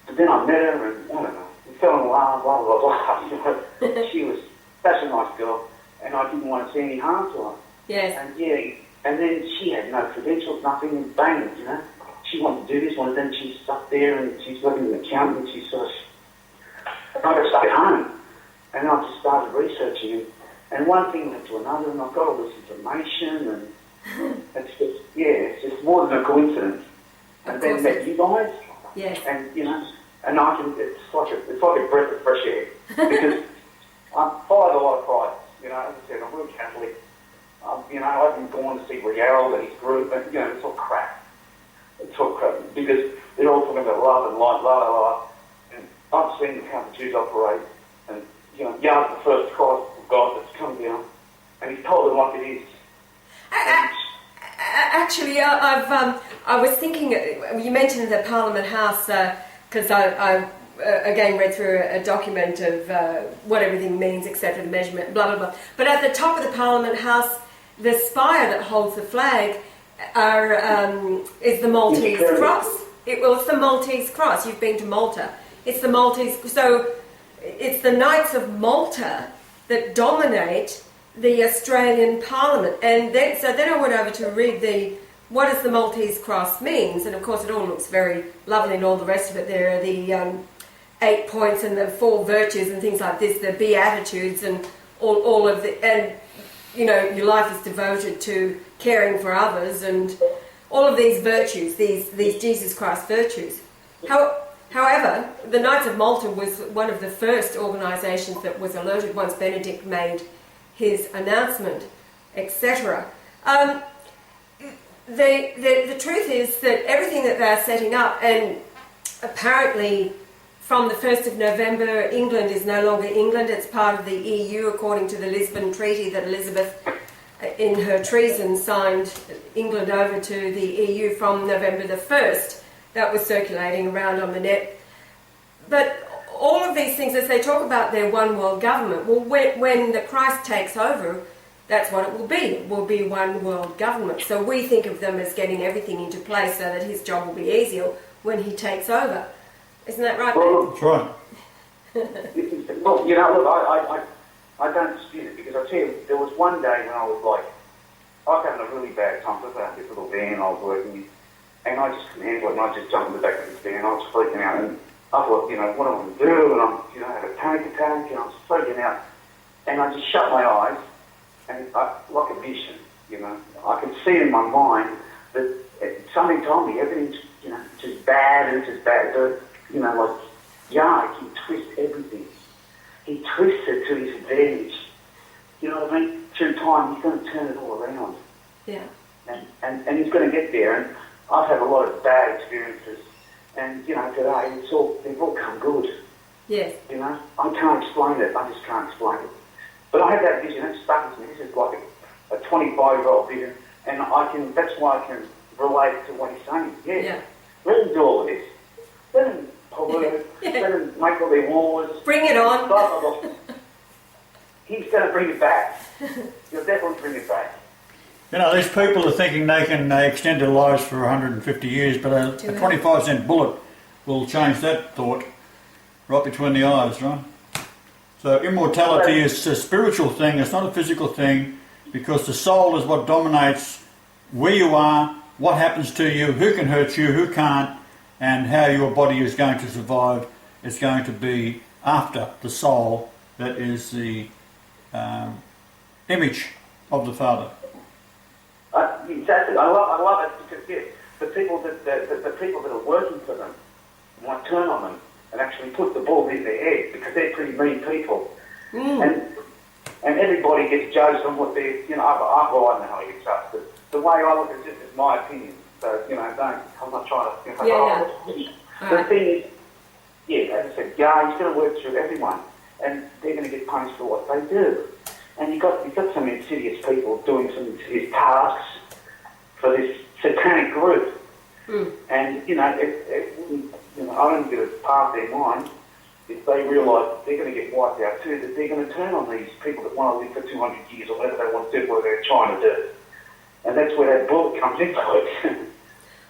But then I met her, and I don't know, we fell in love, blah, blah, blah. She was such a nice girl, and I didn't want to see any harm to her. Yes. And then she had no credentials, nothing, and bang, she wanted to do this, wanted then she's up there, and she's working as an accountant, and she's sort of, I got to stay home. And I just started researching, and one thing led to another, and I got all this information, and it's just more than a coincidence. And then met you guys, yes. And and it's like a breath of fresh air because I followed a lot of prides. As I said, I'm really Catholic. I've been going to see Riel and his group, and it's all crap. It's all crap because they're all talking about love and light, la la la. And I've seen how the Jews operate, and Yah's the first Christ of God that's come down, and He's told them like it is. Actually, I was thinking, you mentioned the Parliament House, because I again read through a document of what everything means, etc., the measurement, blah, blah, blah. But at the top of the Parliament House, the spire that holds the flag is the Maltese cross. It's the Maltese cross. You've been to Malta. It's the Maltese, so it's the Knights of Malta that dominate the Australian Parliament. And then I went over to read what does the Maltese cross means, and of course it all looks very lovely and all the rest of it. There are the 8 points and the 4 virtues and things like this, the Beatitudes and all of the, and you know, your life is devoted to caring for others and all of these virtues, these Jesus Christ virtues. However, the Knights of Malta was one of the first organisations that was alerted once Benedict made his announcement, etc. The truth is that everything that they're setting up, and apparently from the 1st of November, England is no longer England, it's part of the EU according to the Lisbon Treaty that Elizabeth, in her treason, signed England over to the EU from November the 1st. That was circulating around on the net. But all of these things, as they talk about their one world government, well, when the Christ takes over, that's what it will be. It will be one world government. So we think of them as getting everything into place so that his job will be easier when he takes over. Isn't that right? Well, That's right. well, you know, look, I don't dispute it, because I tell you, there was one day when I was having a really bad time. I had this little van I was working in, and I just couldn't handle it, and I just jumped in the back of this van. I was freaking out, and I thought, you know, what am I going to do? And I'm, you know, I had a panic attack, and I was freaking out, and I just shut my eyes, and like a vision, you know, I could see in my mind that something told me everything's, you know, just bad, and it's just bad. But, you know, like, yeah, he twists everything. He twists it to his advantage. You know what I mean? Through time, he's going to turn it all around. Yeah. And he's going to get there. And I've had a lot of bad experiences. And, you know, today, they've all come good. Yes. You know, I can't explain it. I just can't explain it. But I had that vision. It stuck with me. This is like a 25-year-old vision. And that's why I can relate to what he's saying. Yeah. Let him do all of this. Let him pollute. Let him make all their wars. Bring it on. Blah, blah, blah. He's going to bring it back. He'll definitely bring it back. You know, these people are thinking they can extend their lives for 150 years, but a 25-cent bullet will change that thought right between the eyes, right? So immortality is a spiritual thing, it's not a physical thing, because the soul is what dominates where you are, what happens to you, who can hurt you, who can't, and how your body is going to survive. It's going to be after the soul that is the image of the Father. Exactly. I love it, because the people that are working for them might turn on them and actually put the ball in their head, because they're pretty mean people. And everybody gets judged on what they're, you know, I don't know how you get judged, but the way I look at it is my opinion. So, you know, I'm not trying to, you know, the thing is, yeah, as I said, yeah, he's going to work through everyone, and they're going to get punished for what they do. And you've got some insidious people doing some insidious tasks for this satanic group. And, you know, I don't get it past their mind, if they realise they're going to get wiped out too, that they're going to turn on these people that want to live for 200 years or whatever they want to do, what they're trying to do. And that's where that bullet comes into it.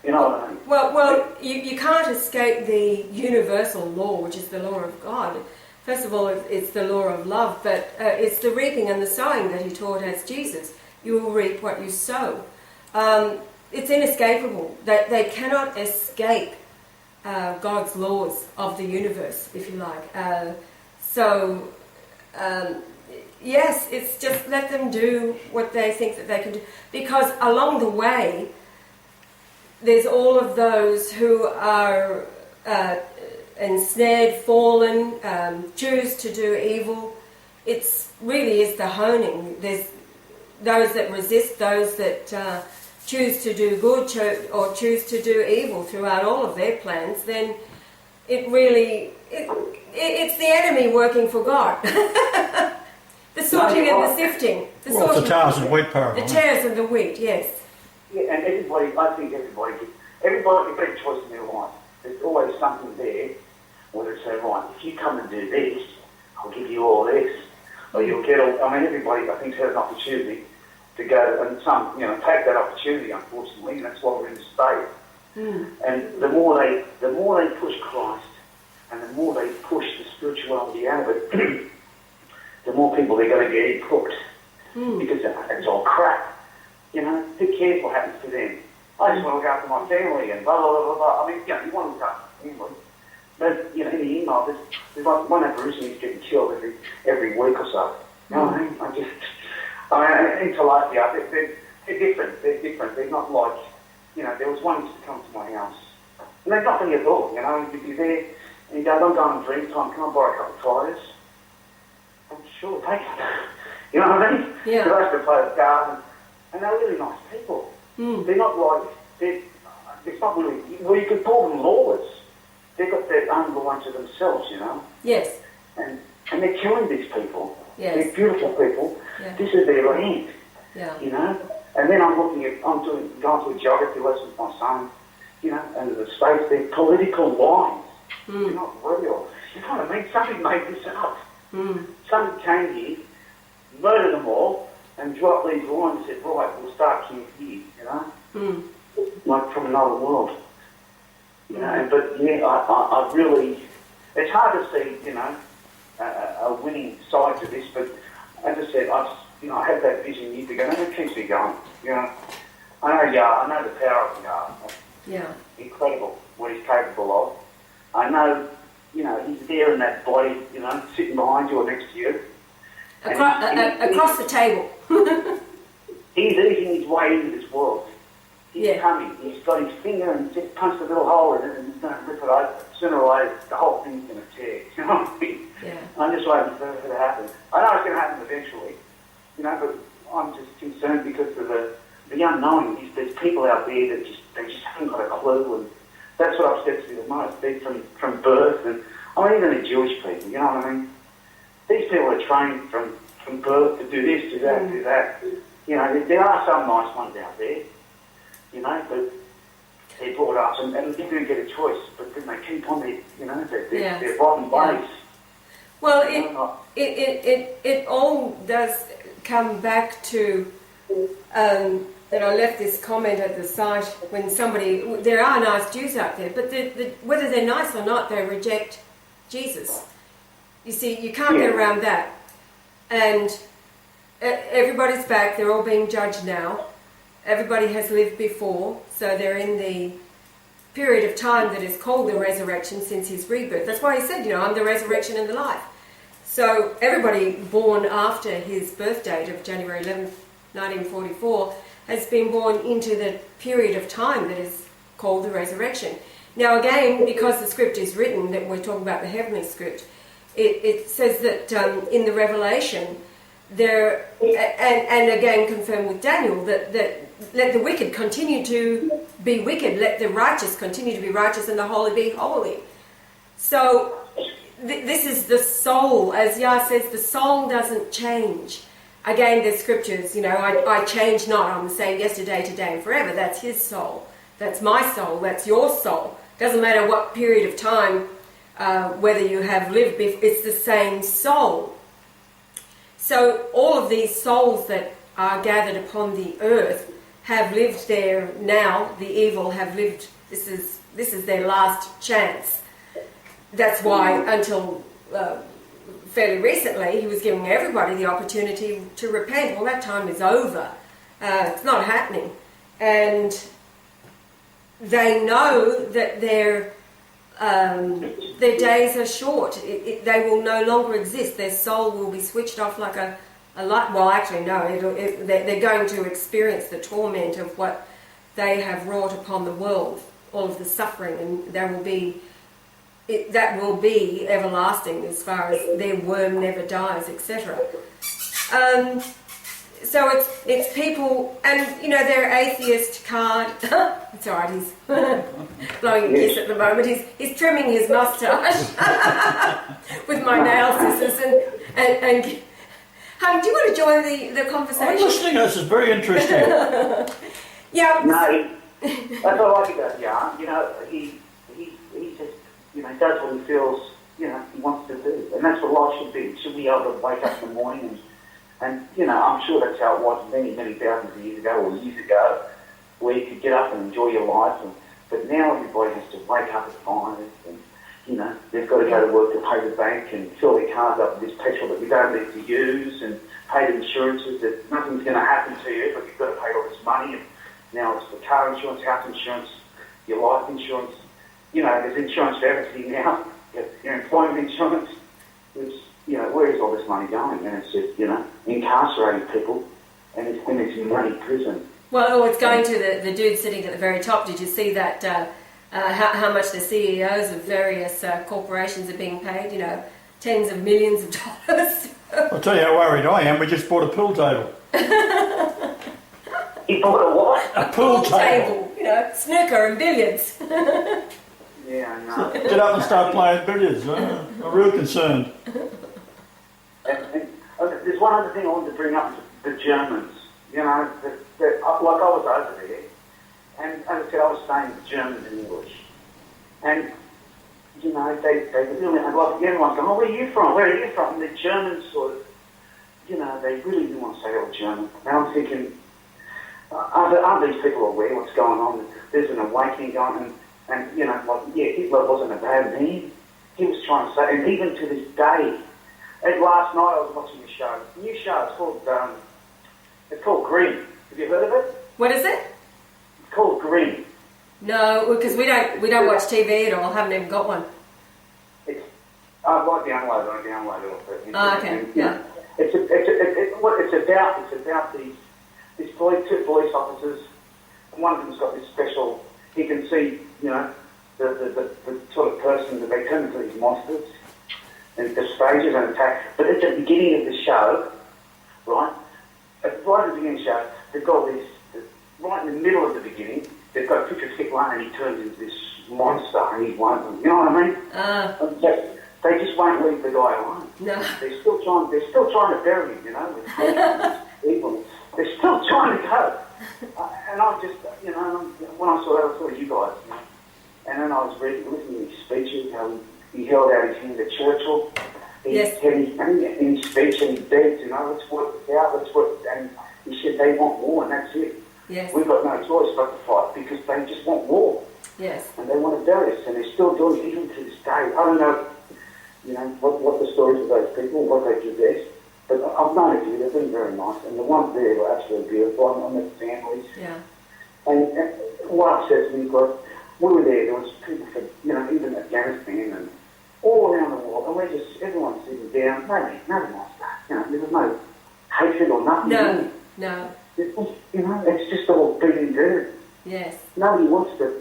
You know what I mean? Well, you can't escape the universal law, which is the law of God. First of all, it's the law of love, but it's the reaping and the sowing that he taught as Jesus. You will reap what you sow. It's inescapable. They cannot escape God's laws of the universe, if you like. Yes, it's just let them do what they think that they can do. Because along the way, there's all of those who are ensnared, fallen, choose to do evil. It's really is the honing. There's those that resist, those that choose to do good or choose to do evil throughout all of their plans. Then it really, it's the enemy working for God. The sorting and the sifting. It's the tares and wheat parable. The tares and the wheat, yes. Yeah, and I think everybody gets a choice in their life. There's always something there where they say, right, if you come and do this, I'll give you all this. Or you'll get all, I mean, everybody, I think, has an opportunity to go, and some, you know, take that opportunity, unfortunately, and that's why we're in the state. And the more they push Christ, and the more they push the spirituality out of it, the more people they're going to get hooked. Because it's all crap. You know, who cares what happens to them? I just want to look after my family and blah, blah, blah, blah, blah. I mean, you know, you want to look after your family. But, you know, in the email, there's like one Aborigine who's getting killed every week or so. You know what I mean? In Tilapia, they're different. They're different. They're not like, you know, there was one who used to come to my house. And they're nothing at all, you know. You'd be there and you go, I'm going on dream time, can I borrow a couple of tyres? I'm sure, take it. You know what I mean? Yeah. Because I used to play the garden, and they're really nice people. They're not like, it's not really, well, you could call them lawless. They've got their own law unto themselves, you know? Yes. And they're killing these people. Yes. They're beautiful people. Yeah. This is their land, Yeah. you know? And then I'm going to a geography lesson with my son, you know, and the states, they're political lines. They're not real. You know what I mean? Somebody made this up. Somebody came here, murdered them all, and dropped these lines and said, right, we'll start here, you know? Like from another world. You know, but yeah, I really, it's hard to see, you know, a winning side to this, but as I said, I had that vision years ago, and it keeps me going, you know. I know the power of Yah. Yeah. Incredible what he's capable of. I know, you know, he's there in that body, you know, sitting behind you or next to you. Across the table. He's easing his way into this world. He's coming. He's got his finger and just punched a little hole in it and he's going to rip it open. Sooner or later, the whole thing's going to tear. You know what I mean? Yeah. I'm just waiting for it to happen. I know it's going to happen eventually, you know, but I'm just concerned because of the unknown. There's people out there that they just haven't got a clue, and that's what upsets me the most. They're from birth, and I mean, even the Jewish people, you know what I mean? These people are trained from birth to do this, do that, do that. You know, there are some nice ones out there, you know, but they're brought up and they do get a choice, but then they keep on their, you know, their bottom ways. Well, it all does come back to that I left this comment at the site when there are nice Jews out there, but whether they're nice or not, they reject Jesus. You see, you can't get around that. And everybody's back, they're all being judged now. Everybody has lived before, so they're in the period of time that is called the resurrection since his rebirth. That's why he said, you know, I'm the resurrection and the life. So everybody born after his birth date of January 11th, 1944, has been born into the period of time that is called the resurrection. Now again, because the script is written, that we're talking about the heavenly script, it says that in the Revelation, there, and again confirmed with Daniel, that let the wicked continue to be wicked, let the righteous continue to be righteous, and the holy be holy. So this is the soul, as Yah says, the soul doesn't change. Again, there's scriptures, you know, I change not, I'm the same yesterday, today, and forever. That's his soul. That's my soul. That's your soul. Doesn't matter what period of time, whether you have lived before, it's the same soul. So all of these souls that are gathered upon the earth have lived there now. The evil have lived, this is their last chance. That's why until fairly recently he was giving everybody the opportunity to repent. Well, that time is over. It's not happening. And they know that their days are short. They will no longer exist. Their soul will be switched off like a light. Well, actually, no. They're going to experience the torment of what they have wrought upon the world, all of the suffering, and that will be everlasting as far as their worm never dies, etc. So it's people, and you know, their atheist card. It's alright, he's blowing a kiss at the moment. He's trimming his moustache with my nail scissors and honey, do you want to join the conversation? I'm listening. This is very interesting. Yeah. No, that's what I like about Jan. You know, he just, you know, does what he feels, you know, he wants to do, and that's what life should be. Should be able to wake up in the morning and you know, I'm sure that's how it was many thousands of years ago or years ago, where you could get up and enjoy your life. But now everybody has to wake up at 5 and, you know, they've got to go to work to pay the bank and fill their cars up with this petrol that we don't need to use and pay the insurances that nothing's going to happen to you, but you've got to pay all this money. And now it's the car insurance, house insurance, your life insurance. You know, there's insurance for everything now. Your employment insurance. It's, you know, where is all this money going? And it's just, you know, incarcerating people, and it's money prison. Well, it's going to the dude sitting at the very top. Did you see that? How much the CEOs of various corporations are being paid? You know, tens of millions of dollars. I'll tell you how worried I am. We just bought a pool table. You bought a what? A pool table. You know, snooker and billiards. Yeah, I know. Get up and start playing billiards. I'm real concerned. And there's one other thing I want to bring up: the Germans. You know, like I was over there, and as I said, I was saying German and English, and you know, they really, like everyone's going, oh, where are you from? Where are you from? And the Germans sort of, you know, they really didn't want to say they were German. And I'm thinking, are these people aware what's going on? There's an awakening going, and you know, like, yeah, Hitler wasn't a bad man. He was trying to say, and even to this day, and last night I was watching a show, a new show, it's called Green. Have you heard of it? What is it? It's called Green. No, because we don't watch TV at all. Haven't even got one. It's I download it. Oh, okay. Yeah. It's about these two police officers. One of them's got this special. He can see, you know, the sort of person that they turn into these monsters and the stages and attack. But at the beginning of the show, right at the beginning of the show, they've got this right in the middle of the beginning. They've got a picture of Hitler and he turns into this monster and he's one of them. You know what I mean? They just won't leave the guy alone. No. They're still trying to bury him, you know, with evil. They're still trying to go. And I just, you know, when I saw that, I thought of you guys, you know. And then I was listening to his speeches, how he held out his hand at Churchill. Yes. In his speech, and he begged, you know, let's work this out, and he said they want war, and that's it. Yes. We've got no choice but to fight because they just want war. Yes. And they want to bury us, and they're still doing it even to this day. I don't know, you know, what the stories of those people, what they do best, but I've known a few, they've been very nice, and the ones there were absolutely beautiful. I met families. Yeah. And what upsets me was, we were there was people from, you know, even Afghanistan and all around the world, and we're just, everyone's sitting down, nothing like that, you know, there was no hatred or nothing. No. It was, you know, it's just all beating dirt. Yes. Nobody wants to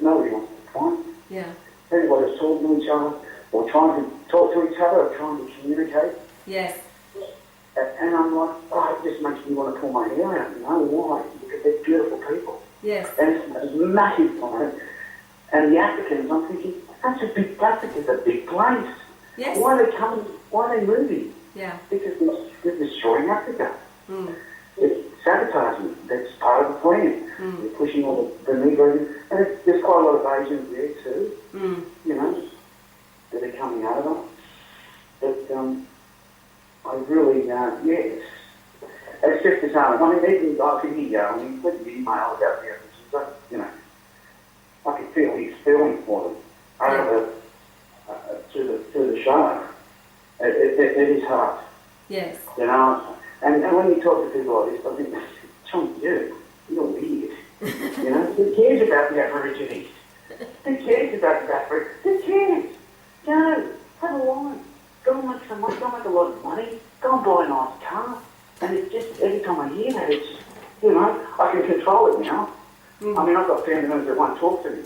fight. Yeah. Everybody's talking to each other, or trying to talk to each other, or trying to communicate. Yes. And I'm like, oh, it just makes me want to pull my hair out, you know, why? Because they're beautiful people. Yes. And it's a massive planet. And the Africans, I'm thinking, Africa's a big place. Yes. Why are they coming? Why are they moving? Yeah. Because they're destroying Africa. Mm. It's sabotaging. That's part of the plan. Mm. They're pushing all the Negroes. And there's quite a lot of Asians there too, you know, that are coming over. But I really, yes. It's just disarming. I mean, even I could hear when he put the email out there, you know, I could feel his feeling for them through the show. It is hard. Yes. You know, and when you talk to people like this, I think, John, you're weird. You know, who cares about the Aborigines? Who cares about the Aborigines? Who cares? Go, have a line. Go and make some money. Go and make a lot of money. Go and buy a nice car. And it's just, every time I hear that, it's, you know, I can control it now. I mean, I've got family members that won't talk to me.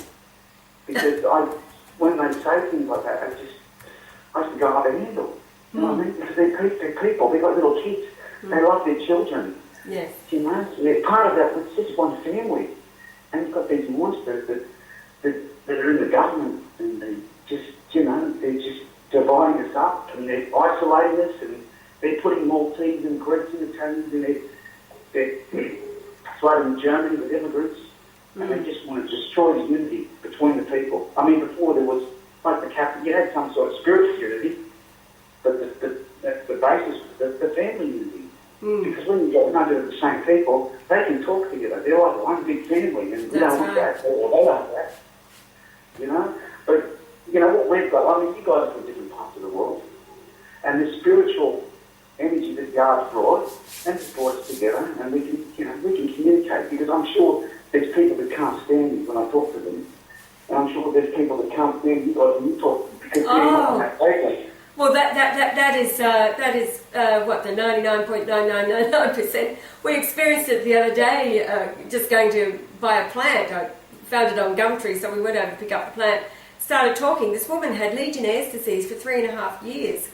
Because when they say things like that, I just go up and handle. You know what I mean? Because they're people, they've got little kids. They love their children. Yes. You know, they're part of that, it's just one family. And you've got these monsters that are in the government, and they just, you know, they're just dividing us up, and they're isolating us, and they're putting Maltese and Greeks and Italians in they're flooding Germany with immigrants, and they just want to destroy the unity between the people. I mean, before there was, like you had some sort of spiritual unity, but that's the basis, the family unity. Because when you get under the same people, they can talk together. They're like one big family, and you don't want that, or they don't want that. You know? But you know, what we've got, I mean, you guys are from different parts of the world, and the spiritual energy that God's brought, and it's brought us together, and we can, you know, we can communicate, because I'm sure there's people that can't stand me when I talk to them, and I'm sure there's people that can't stand you guys when you talk, because we're not on that wavelength. Well, that is what, the 99.9999%. We experienced it the other day, just going to buy a plant. I found it on Gumtree, so we went over to pick up the plant. Started talking. This woman had Legionnaire's disease for 3.5 years.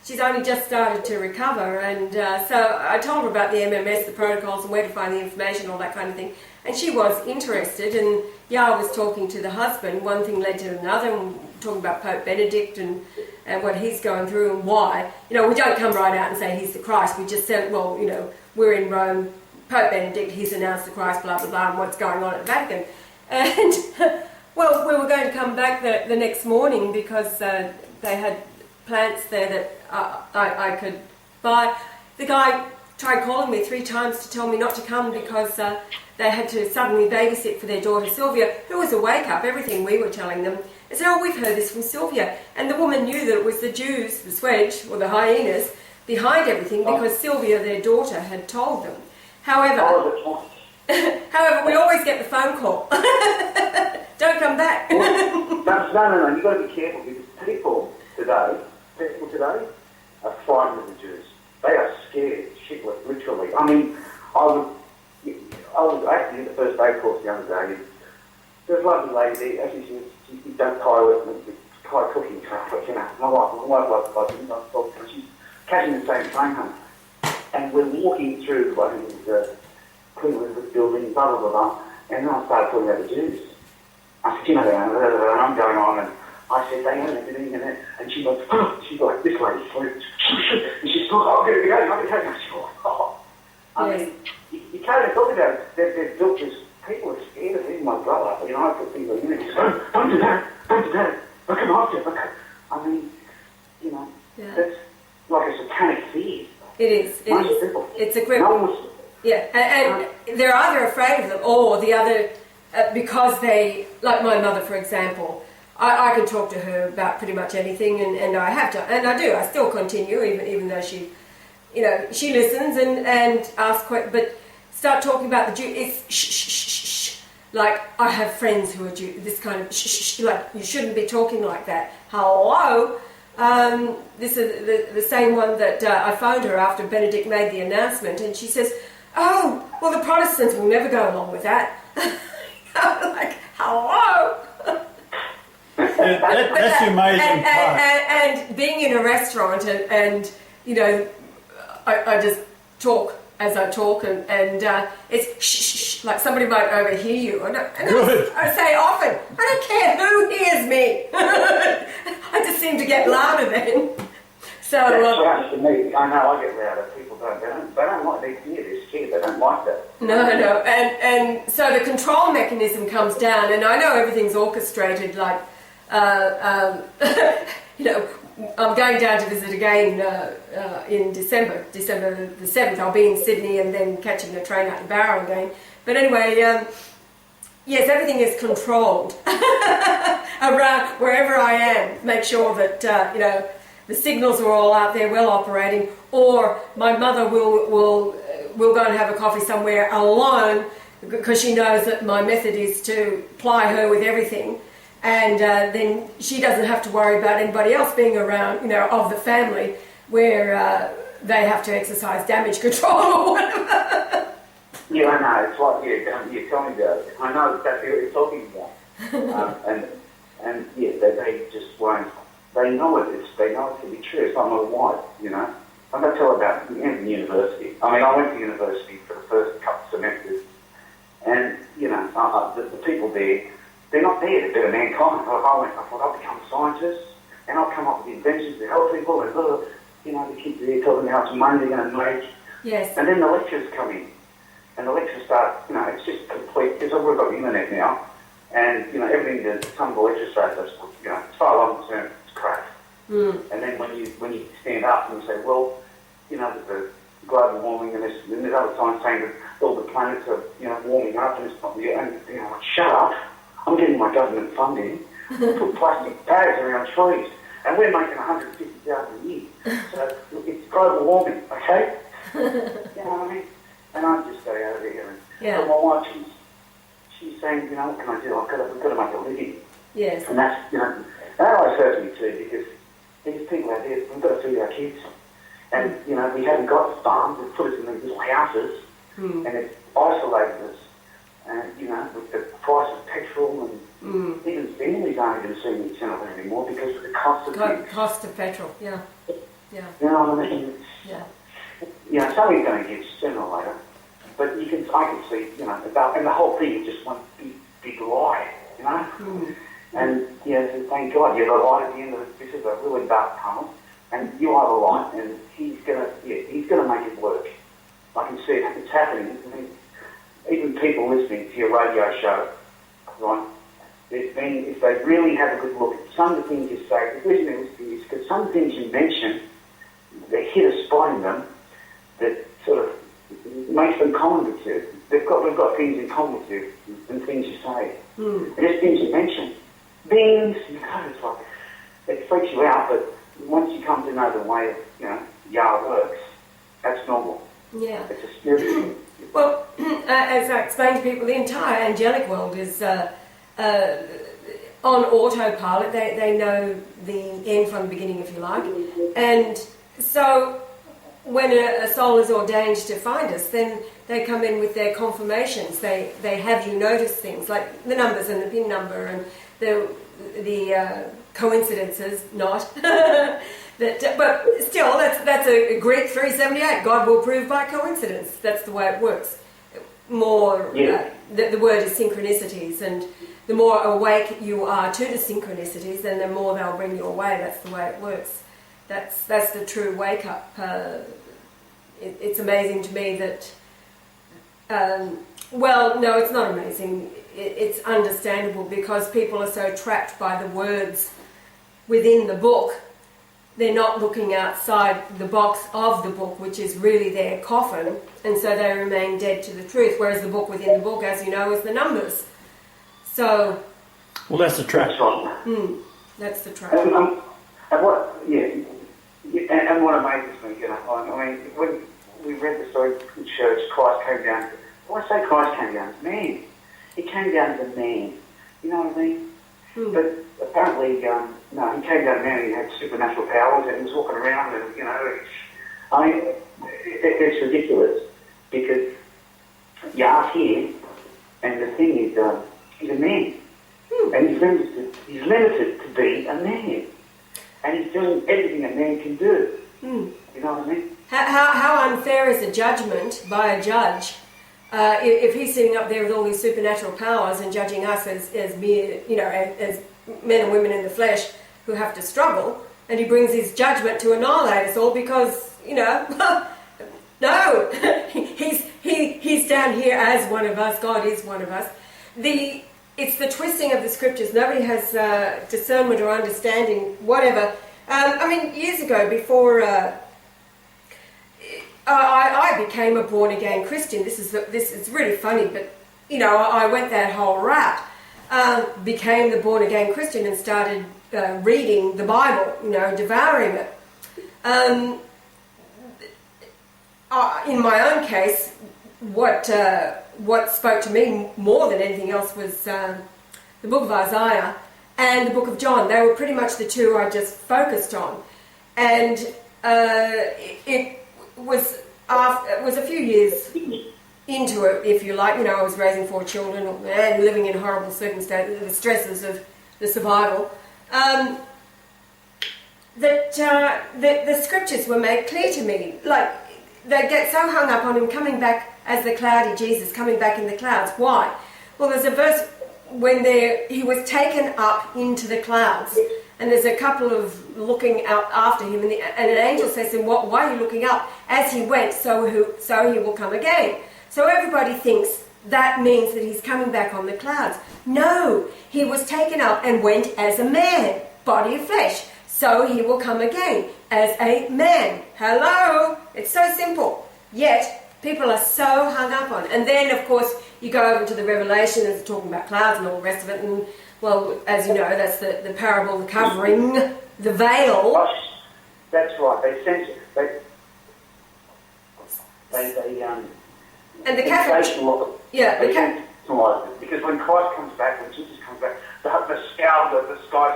She's only just started to recover, and so I told her about the MMS, the protocols, and where to find the information, all that kind of thing. And she was interested, and I was talking to the husband. One thing led to another, and talking about Pope Benedict and what he's going through and why. You know, we don't come right out and say he's the Christ. We just said, well, you know, we're in Rome, Pope Benedict, he's announced the Christ, blah, blah, blah, and what's going on at the Vatican. And, well, we were going to come back the next morning because they had plants there that I could buy. The guy tried calling me 3 times to tell me not to come because they had to suddenly babysit for their daughter Sylvia, who was awake up everything we were telling them. They said, oh, we've heard this from Sylvia. And the woman knew that it was the Jews, the Swedge, or the hyenas, behind everything because Sylvia, their daughter, had told them. However, we always get the phone call. Don't come back. No, you've got to be careful, because people today are frightened of the Jews. They are scared shitless, literally. I mean, I was actually at the first aid course the other day, and there was a lovely lady there. Actually, she does Thai cooking stuff, you know. My wife likes it, she's catching the same train home. And we're walking through the Queen Elizabeth building, blah, blah, blah, blah, and then I started talking about the Jews. I said, you know, and I'm going on, and I said, they haven't been in there, and she goes, she's like, this lady, and she's like, oh, I'm going to go. She's like, oh. I mean, you can't even talk about it. They've built this, people are scared of it. Even my brother, you know, I put things on the internet, don't do that, look him after, I mean, you know, that's like a satanic fear. It is. It's a grip. And they're either afraid of them or the other, because they, like my mother, for example, I can talk to her about pretty much anything, and I have to, and I do. I still continue, even though she, you know, she listens and asks questions, but start talking about the Jew. It's shh. Like, I have friends who are Jew. This kind of shh. Like, you shouldn't be talking like that. Hello. This is the same one that I phoned her after Benedict made the announcement, and she says, oh, well, the Protestants will never go along with that. I'm like, hello? That's the amazing part. And being in a restaurant and you know, I just talk as I talk, and it's shh, like somebody might overhear you. And I say often, I don't care who hears me. I just seem to get louder then. So that's what happens to me. I know I get louder. People they don't like they hear this kid. They don't like that. No. And so the control mechanism comes down, and I know everything's orchestrated. Like, you know, I'm going down to visit again in December the 7th. I'll be in Sydney and then catching the train out to Barrow again. But anyway, yes, everything is controlled around wherever I am. Make sure that you know, the signals are all out there, well operating. Or my mother will go and have a coffee somewhere alone because she knows that my method is to ply her with everything. And then she doesn't have to worry about anybody else being around, you know, of the family, where they have to exercise damage control or whatever. Yeah, I know. It's like, you tell me about it. I know exactly what you're talking about. And they just won't. They know it. They know it to be true. It's not my wife, you know. I'm going to tell about university. I mean, I went to university for the first couple of semesters, and you know, the people there. They're not there to better mankind. I thought I'll become a scientist, and I'll come up with inventions to help people, and you know, the kids are there talking about how much money they're going to make. Yes. And then the lectures come in, and the lectures start, you know, it's just complete, because we've got the internet now, and, you know, everything that some of the lectures say, you know, as far as I'm concerned, it's crap. And then when you stand up and you say, well, you know, the global warming, and there's other science saying that all the planets are, you know, warming up, and it's not, and, you know, shut up. I'm getting my government funding, put plastic bags around trees, and we're making 150,000 a year. So it's global warming, okay? You know what I mean? And I just stay out of there. And but my wife, she's saying, you know, what can I do? We've got to make a living. Yes. And that's, you know, that always hurts me too, because these people out there, we've got to feed our kids. And, you know, we haven't got farms, they've put us in these little houses, and it's isolated us. And, you know, with the price of petrol and even families aren't even seeing each other anymore because of the cost of things. Cost of petrol, yeah. You know what I mean? Yeah. You know, something's going to get sooner or later. But I can see, you know, and the whole thing is just one big lie, you know? And, yeah, so thank God you're the light at the end of it. This is a really dark tunnel, and you are the light, and he's gonna make it work. I can see it, it's happening. I mean, even people listening to your radio show, right? If they really have a good look at some of the things you say, listening to this, because some things you mention, they hit a spot in them that sort of makes them common with you. We've got things in common with you, and things you say. And just things you mention. Things, you know, it's like, it freaks you out, but once you come to know the way, you know, Yah works, that's normal. Yeah. It's a spiritual thing. Well, as I explained to people, the entire angelic world is on autopilot. They know the end from the beginning, if you like. And so when a soul is ordained to find us, then they come in with their confirmations. They have you notice things like the numbers and the pin number and the coincidences, not. But still, that's a Greek 378. God will prove by coincidence. That's the way it works. More, the word is synchronicities, and the more awake you are to the synchronicities, then the more they'll bring you away. That's the way it works. That's the true wake up. It's amazing to me that. Well, no, it's not amazing. It's understandable because people are so trapped by the words within the book. They're not looking outside the box of the book, which is really their coffin, and so they remain dead to the truth, whereas the book within the book, as you know, is the numbers. So... Well, that's the trap. That's right. That's the trap. And what amazes me, you know, I mean, when we read the story in church, Christ came down. When I say Christ came down, it's man. He came down as a man. You know what I mean? But apparently, no, he came down a man. He had supernatural powers, and he was walking around, and you know, I mean, it's ridiculous because Yah's here, and the thing is, he's a man, and he's limited to be a man, and he's doing everything a man can do. You know what I mean? How unfair is a judgment by a judge? If he's sitting up there with all these supernatural powers and judging us as mere, you know, as men and women in the flesh who have to struggle, and he brings his judgment to annihilate us all because, you know, no, he's down here as one of us. God is one of us. It's the twisting of the scriptures. Nobody has discernment or understanding, whatever. I mean, years ago, before I became a born-again Christian. This is really funny, but, you know, I went that whole route. Became the born-again Christian and started reading the Bible, you know, devouring it. In my own case, what spoke to me more than anything else was the book of Isaiah and the book of John. They were pretty much the two I just focused on. And it was a few years into it, if you like. You know, I was raising 4 children and living in horrible circumstances, the stresses of the survival. The scriptures were made clear to me. Like, they get so hung up on him coming back as the cloudy Jesus, coming back in the clouds. Why? Well, there's a verse when he was taken up into the clouds. And there's a couple of looking out after him, and an angel says to him, why are you looking up? As he went, so he will come again. So everybody thinks that means that he's coming back on the clouds. No, he was taken up and went as a man, body of flesh. So he will come again as a man. Hello? It's so simple. Yet, people are so hung up on it. And then, of course, you go over to the Revelation and it's talking about clouds and all the rest of it, and well, as you know, that's the parable, the covering, the veil. That's right. They censor. And the Catholic, sensationalise it, because when Christ comes back, when Jesus comes back, the sky's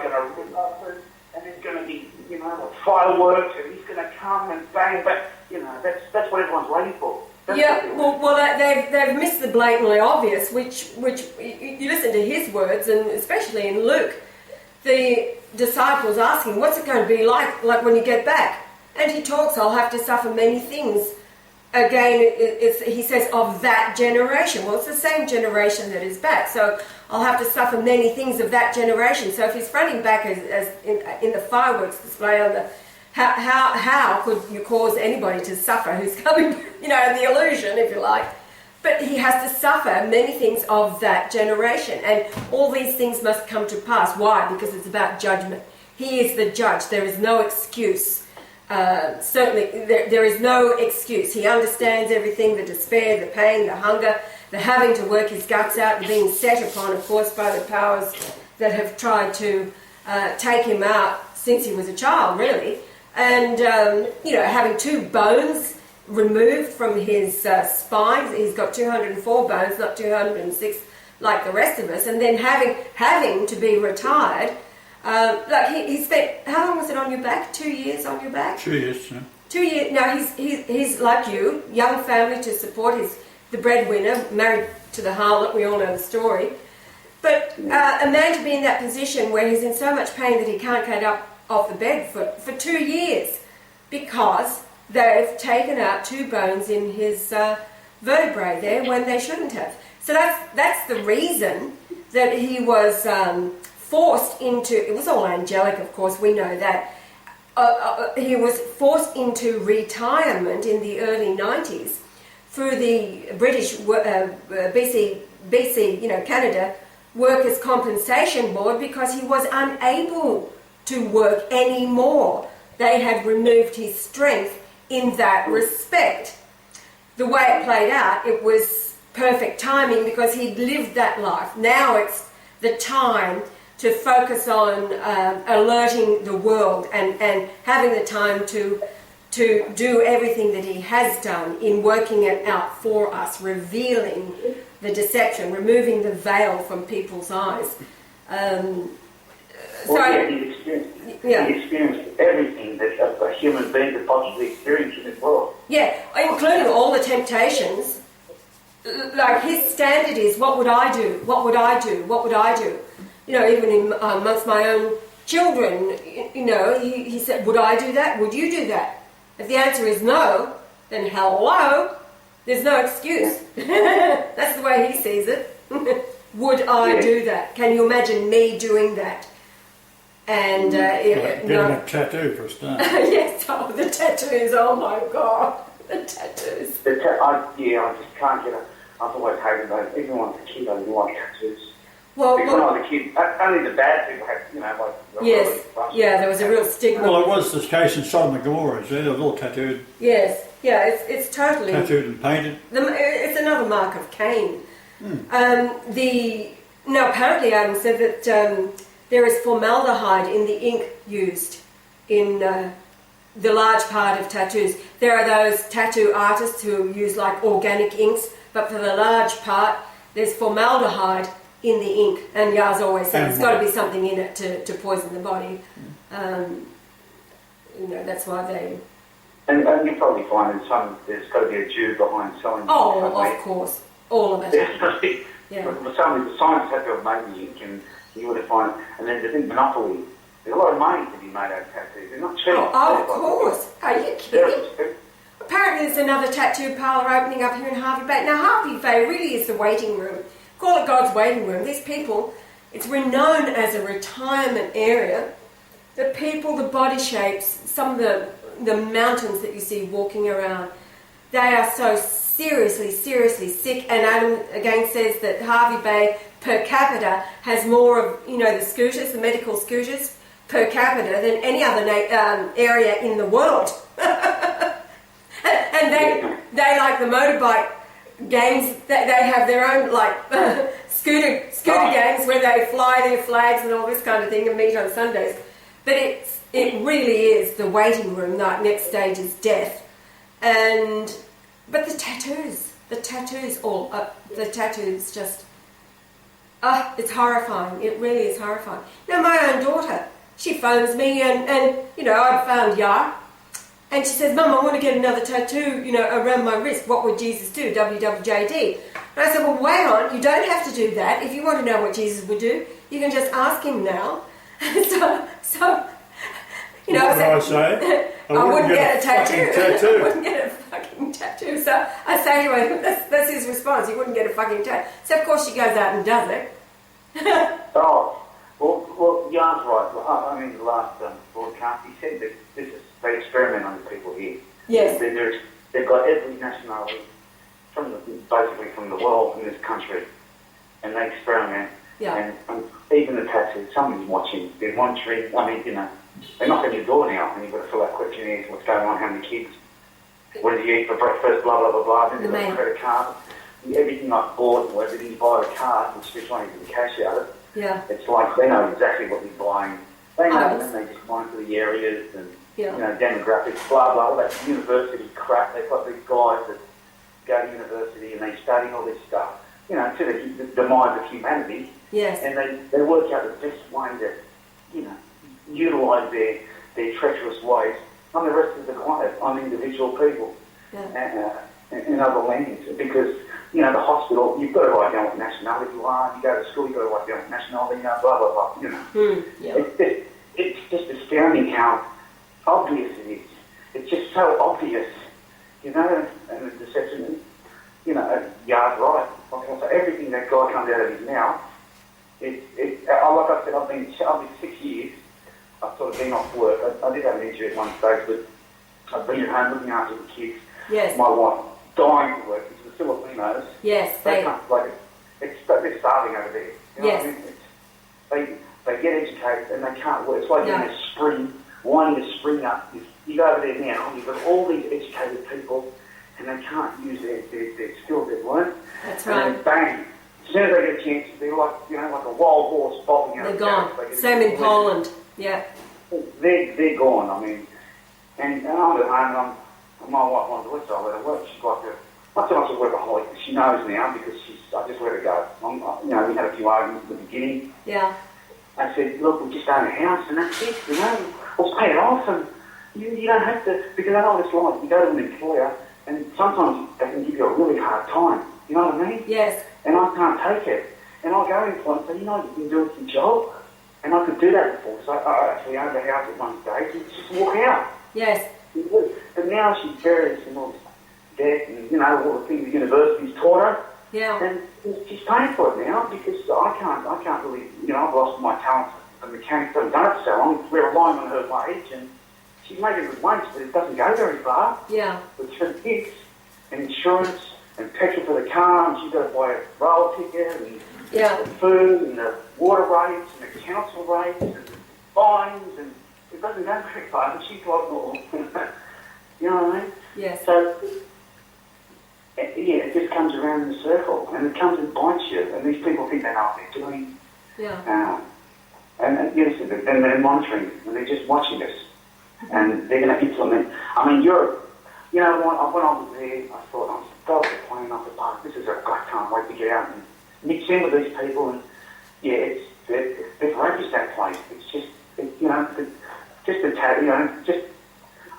going to rip up, and there's going to be, fireworks, and he's going to come and bang. But that's what everyone's waiting for. They've missed the blatantly obvious, which you listen to his words, and especially in Luke, the disciples asking, "What's it going to be like when you get back?" And he talks, "I'll have to suffer many things." Again, he says, of that generation. Well, it's the same generation that is back, so I'll have to suffer many things of that generation. So if he's fronting back as in the fireworks display on the, how could you cause anybody to suffer who's coming, the illusion, if you like. But he has to suffer many things of that generation, and all these things must come to pass. Why? Because it's about judgment. He is the judge. There is no excuse. Certainly, there is no excuse. He understands everything, the despair, the pain, the hunger, the having to work his guts out, the being set upon, of course, by the powers that have tried to take him out since he was a child, really. And, having 2 bones removed from his spine. He's got 204 bones, not 206 like the rest of us. And then having to be retired. He spent, how long was it on your back? 2 years on your back? 2 years, yeah. 2 years. Now he's like you, young family to support. He's the breadwinner, married to the harlot. We all know the story. But a man to be in that position where he's in so much pain that he can't get up off the bed for 2 years because they've taken out 2 bones in his vertebrae there when they shouldn't have. So that's the reason that he was forced into, it was all angelic, of course, we know that. He was forced into retirement in the early 90s through the British BC, Canada Workers' Compensation Board because he was unable to work anymore. They had removed his strength in that respect. The way it played out, it was perfect timing because he'd lived that life. Now it's the time to focus on alerting the world and having the time to do everything that he has done in working it out for us, revealing the deception, removing the veil from people's eyes. He experienced everything that a human being could possibly experience in this world. Yeah, including all the temptations. Like his standard is, what would I do? What would I do? What would I do? Even amongst my own children, he said, would I do that? Would you do that? If the answer is no, then hello, there's no excuse. That's the way he sees it. Would I do that? Can you imagine me doing that? And getting a tattoo for a start. Yes, the tattoos, oh my God, the tattoos. I just can't get it. I've always hated those. Even when I was a kid, I didn't like tattoos. Well, when I was a kid, only the bad people had, yes, there was a real stigma. Well, it was the case in Sodom and Gomorrah, so they were all tattooed. Yes, it's totally... Tattooed and painted. It's another mark of Cain. Now, apparently Adam said that there is formaldehyde in the ink used in the large part of tattoos. There are those tattoo artists who use like organic inks, but for the large part, there's formaldehyde in the ink, and Yaz always said there's got to be something in it to poison the body. That's why they... And you probably find there's got to be a Jew behind selling. Oh, of course, all of it. Yeah. For some reason, the scientists have to have made the ink, and you would have found, and then the big monopoly. There's a lot of money to be made out of tattoos. They're not cheap. Oh, of course. Are you kidding? Apparently, there's another tattoo parlour opening up here in Harvey Bay. Now, Harvey Bay really is the waiting room. Call it God's waiting room. These people, it's renowned as a retirement area. The people, the body shapes, some of the mountains that you see walking around, they are so seriously sick. And Adam again says that Harvey Bay per capita has more of, the scooters, the medical scooters per capita than any other area in the world. And they like the motorbike gangs that they have their own like scooter gangs where they fly their flags and all this kind of thing and meet on Sundays. But it really is the waiting room. That next stage is death, but the tattoos just it's horrifying. It really is horrifying. Now my own daughter, she phones me and you know, I've found Yah. And she says, Mum, I want to get another tattoo, you know, around my wrist. What would Jesus do? WWJD. And I said, well, wait on. You don't have to do that. If you want to know what Jesus would do, you can just ask him now. so you know, what would I say? I wouldn't get a tattoo. I wouldn't get a fucking tattoo. So I say to her, that's his response. He wouldn't get a fucking tattoo. So of course she goes out and does it. Well, Jan's right. Well, I mean, the last broadcast, he said that they experiment on the people here. Yes. They've got every nationality basically from the world in this country, and they experiment. Yeah. And even the tattoos, someone's watching, they're monitoring. I mean, you know, they knock on your door now, and you've got to fill out questionnaires. What's going on? How many kids? What did you eat for breakfast? Blah blah blah blah. Then they've got a credit card. Everything I've bought, or everything by the card, which they're trying to get the cash out of. Yeah. It's like they know exactly what you're buying. They know, and they just monitor the areas and you know, demographics, blah blah, all that university crap. They've got these guys that go to university and they study all this stuff, you know, to the demise of humanity. Yes. And they work out the best way to, you know, utilise their treacherous ways on the rest of the globe, on individual people in other lands. Because, you know, the hospital, you've got to write down what nationality you are. You go to school, you've got to write down what nationality you are, blah, blah, blah, you know. It's just astounding how obvious it is. It's just so obvious, you know, and the deception, you know, Yard's right. Like I say, everything that guy comes out of his mouth, like I said, I've been 6 years, I've sort of been off work. I did have an injury at one stage, but I've been at home looking after the kids. Yes. My wife dying to work. It's the Filipinos. Yes. They can't, like, they're starving over there. You know what I mean? They get educated and they can't work. It's like in a spring, winding a spring up. You go over there now, you've got all these educated people and they can't use their skills they've learned. That's right. And then bang, as soon as they get a chance, they're like, you know, like a wild horse bolting out. They're gone. Same in Poland. Yeah. They're gone, I mean. And I'm at home and my wife wants to let her work. She's like not so much a workaholic, but she knows now because I just let her go. You know, we had a few arguments at the beginning. Yeah. I said, look, we just own a house and that's it, you know. We'll pay it off and you don't have to, because I know what it's like. You go to an employer and sometimes they can give you a really hard time. You know what I mean? Yes. And I can't take it. And I go in front and say, you know, you can do it your job. And I could do that before. So I actually owned a house at one stage and just walk out. Yes. But now she's buried some all this debt and, you know, all the things the university's taught her. Yeah. And she's paying for it now because I can't really, you know, I've lost my talent as a mechanic. I've done it so long. We're relying on her wage and she's making good wage, but it doesn't go very far. Yeah. With her kids and insurance and petrol for the car and she's got to buy a rail ticket and the food and the water rates and the council rates and fines and it doesn't go very far. And she's like, well, you know what I mean? Yes. So, it just comes around in a circle and it comes and bites you and these people think they know what they're doing. Yeah. And yes, then they're monitoring and they're just watching us and they're going to implement. I mean, Europe, you know, when I was there, I thought, I was the plane off the park. This is I can't wait to get out and mix in with these people and they're outrageous, that place. It's just, you know,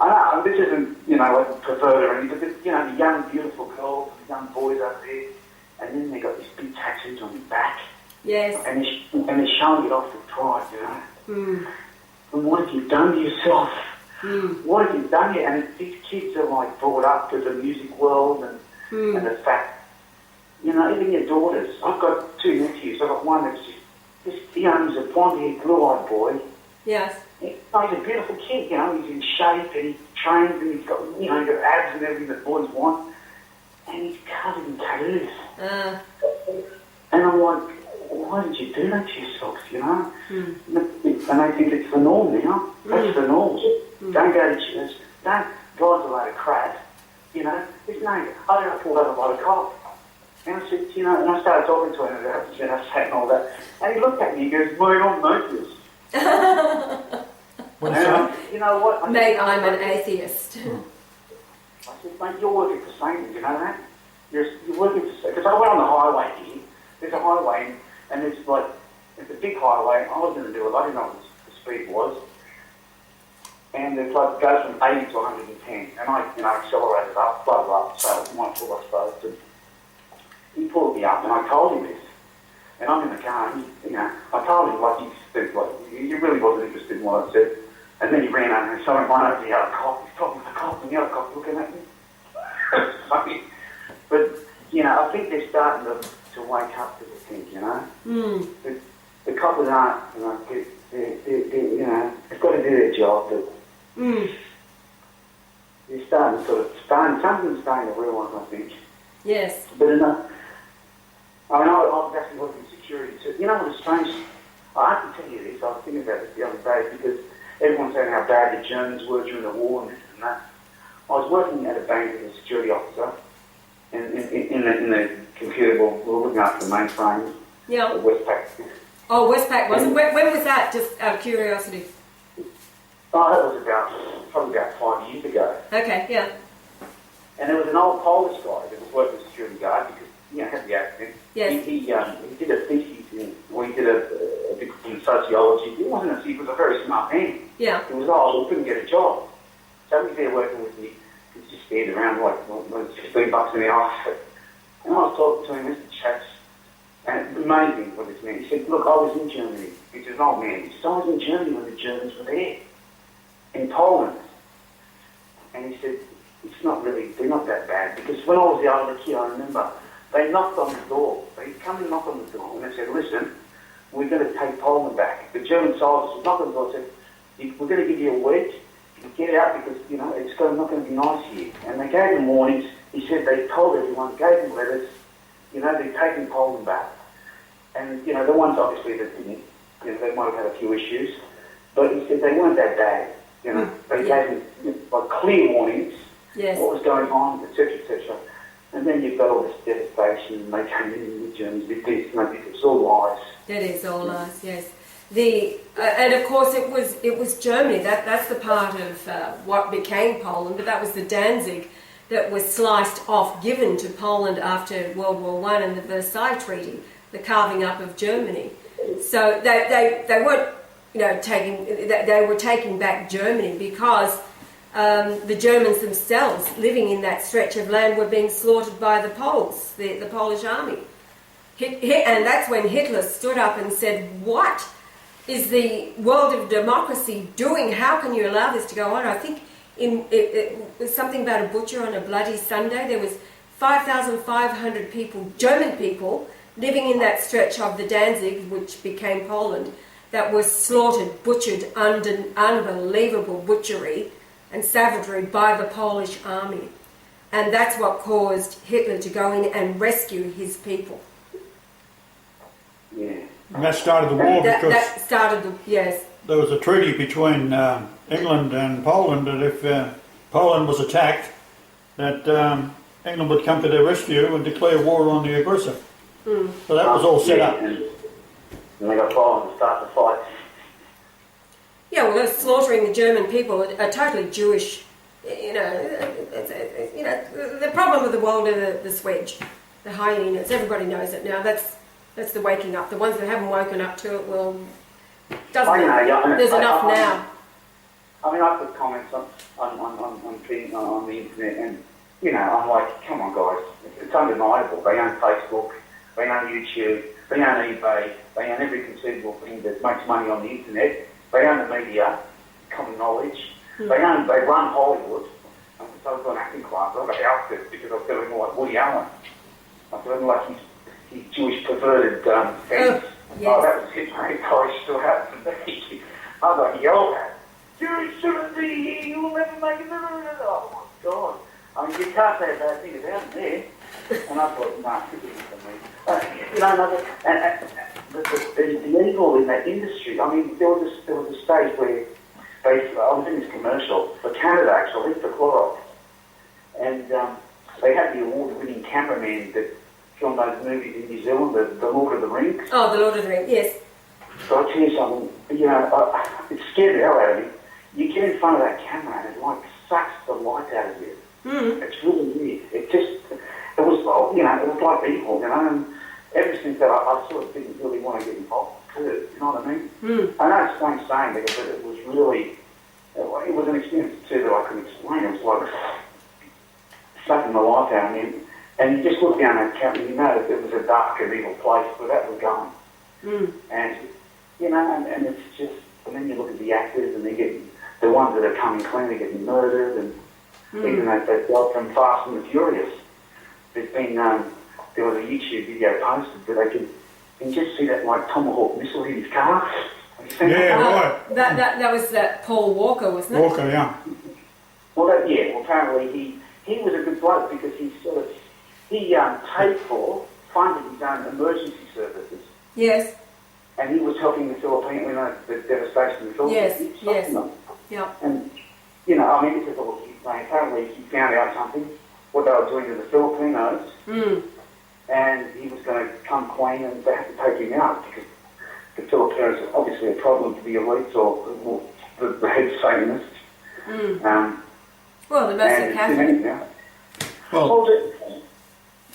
I know, this isn't, you know, like preferred or anything, but, you know, the young, beautiful girls, the young boys up there, and then they've got these big tattoos on their back. Yes. And they're showing it off with pride, you know. Mm. And what have you done to yourself? Mm. What have you done here? And these kids are, like, brought up to the music world and the fact, you know, even your daughters. I've got two nephews. I've got one that's just, you know, he's a blonde-haired, blue-eyed boy. Yes. He's a beautiful kid, you know, he's in shape and he trains and he's got, you know, he's got abs and everything that boys want. And he's covered in tattoos. And I'm like, why did you do that to yourself, you know? And they think it's the norm now. That's the norm. Don't go to church. Don't drive a load of crap. You know, there's no, I don't pull over a lot of cops. And I said, you know, and I started talking to him about genocide and all that. And he looked at me and he goes, mate, I'm an atheist. What And is I that? said, you know what? Mate, I'm an atheist. I said, mate, you're working for Satan, you know that? You're working for, because I went on the highway here. There's a highway, and it's like, it's a big highway. I was in the middle of it. I didn't know what the speed was. And it's like, it goes from 80 to 110. And I, you know, accelerated up, flooded up, so my fault, I suppose. And he pulled me up, and I told him this. And I'm in the car, and he, you know, I told him, like, he really wasn't interested in what I said. And then he ran over and someone ran over the other cop. He's talking to the cop, and the other cop's looking at me. It's funny. But, you know, I think they're starting to wake up to the thing, you know? Mm. The coppers aren't, you know, you know, they've got to do their job, but they're starting to sort of, something's starting to realise, I think. Yes. But enough. I mean, I was actually working in security too. You know what is strange? I have to tell you this, I was thinking about this the other day, because everyone's saying how bad the Germans were during the war and this and that. I was working at a bank as a security officer in the computer, we were looking after the mainframes. Yeah. The Westpac. Oh, Westpac was it? When was that, just out of curiosity? Oh, that was probably about 5 years ago. Okay, yeah. And there was an old Polish guy that was working as a security guard because, you know, had the accent. Yes. He did a thesis he did a degree in sociology. He was a very smart man. Yeah. He was old, he couldn't get a job. So he was there working with me. He was just standing around like $15 an hour. And I was talking to him, Mr. Chats, and amazing what this man. He said, look, I was in Germany. He's an old man. He said, I was in Germany when the Germans were there, in Poland. And he said, it's not really, they're not that bad. Because when I was the older kid, I remember, they knocked on the door. They come and knock on the door and they said, listen, we're going to take Poland back. The German soldiers would knock on the door and said, we're going to give you a week. You get out because, you know, it's not going to be nice here. And they gave them warnings. He said they told everyone, gave them letters, you know, they're taking Poland back. And, you know, the ones obviously that didn't, you know, they might have had a few issues. But he said they weren't that bad. You know, they gave them like clear warnings, Yes. what was going on, etc., etc. And then you've got all this devastation, and they came in the Germans with this, and it was all lies. That is all lies, yes. And of course it was Germany. That's the part of what became Poland, but that was the Danzig that was sliced off, given to Poland after World War I and the Versailles Treaty, the carving up of Germany. So they weren't, you know, they were taking back Germany because the Germans themselves, living in that stretch of land, were being slaughtered by the Poles, the Polish army. And that's when Hitler stood up and said, what is the world of democracy doing? How can you allow this to go on? I think it was something about a butcher on a bloody Sunday. There was 5,500 people, German people, living in that stretch of the Danzig, which became Poland, that was slaughtered, butchered under unbelievable butchery and savagery by the Polish army. And that's what caused Hitler to go in and rescue his people. Yeah. And that started the war because that started yes. there was a treaty between England and Poland that if Poland was attacked, that England would come to their rescue and declare war on the aggressor. Mm. So that was all set up. And they got Poland to start the fight. Yeah, well, they're slaughtering the German people are totally Jewish. You know, the problem of the world are the Swedge, the hyenas. Everybody knows it now. That's the waking up. The ones that haven't woken up to it, well, doesn't matter. There's enough now. I mean, I put comments on the internet, and you know, I'm like, come on, guys, it's undeniable. They own Facebook, they own YouTube, they own eBay, they own every conceivable thing that makes money on the internet. They own the media, common knowledge. They run Hollywood. So I've got an acting class. I've got outfit because I feel more like Woody Allen. I feel like his Jewish perverted fence. Yes. Oh, that was his great college still happened to me. I was like, yell at you shouldn't be here, you'll never make it. Oh my God. I mean, you can't say a bad thing about him there. And I thought, nah, this isn't for me. You know, the evil in that industry, I mean, there was a stage where I was in this commercial for Canada, actually, for Clorox. And they had the award-winning cameraman that filmed those movies in New Zealand, the Lord of the Rings. Oh, the Lord of the Rings, yes. So I tell you something, it scared the hell out of me. You get in front of that camera and it like sucks the life out of you. It's really weird. It was like evil, and ever since that I sort of didn't really want to get involved too, you know what I mean? I know it's strange saying that, but it was really, it was an experience too that I couldn't explain. It was like sucking the life out of me. And you just look down that camera and you know that it was a dark and evil place where that was going. And, and it's just, and then you look at the actors and they're getting, the ones that are coming clean, they're getting murdered, and even though they've got from Fast and the Furious, there's been, there was a YouTube video posted where you can just see that like tomahawk missile hit his car. Yeah, right. That was Paul Walker, wasn't it? Walker, yeah. Well, apparently he was a good bloke because he paid for, funded his own emergency services. Yes. And he was helping the Philippines, the devastation in the Philippines. Yes. Them. Yeah. And, this is all he's saying. Apparently he found out something, what they were doing to the Filipinos, and he was going to come clean and they had to take him out because the Filipinos are obviously a problem to the elites or the head Satanists. Well, the mostly Catholic. Well,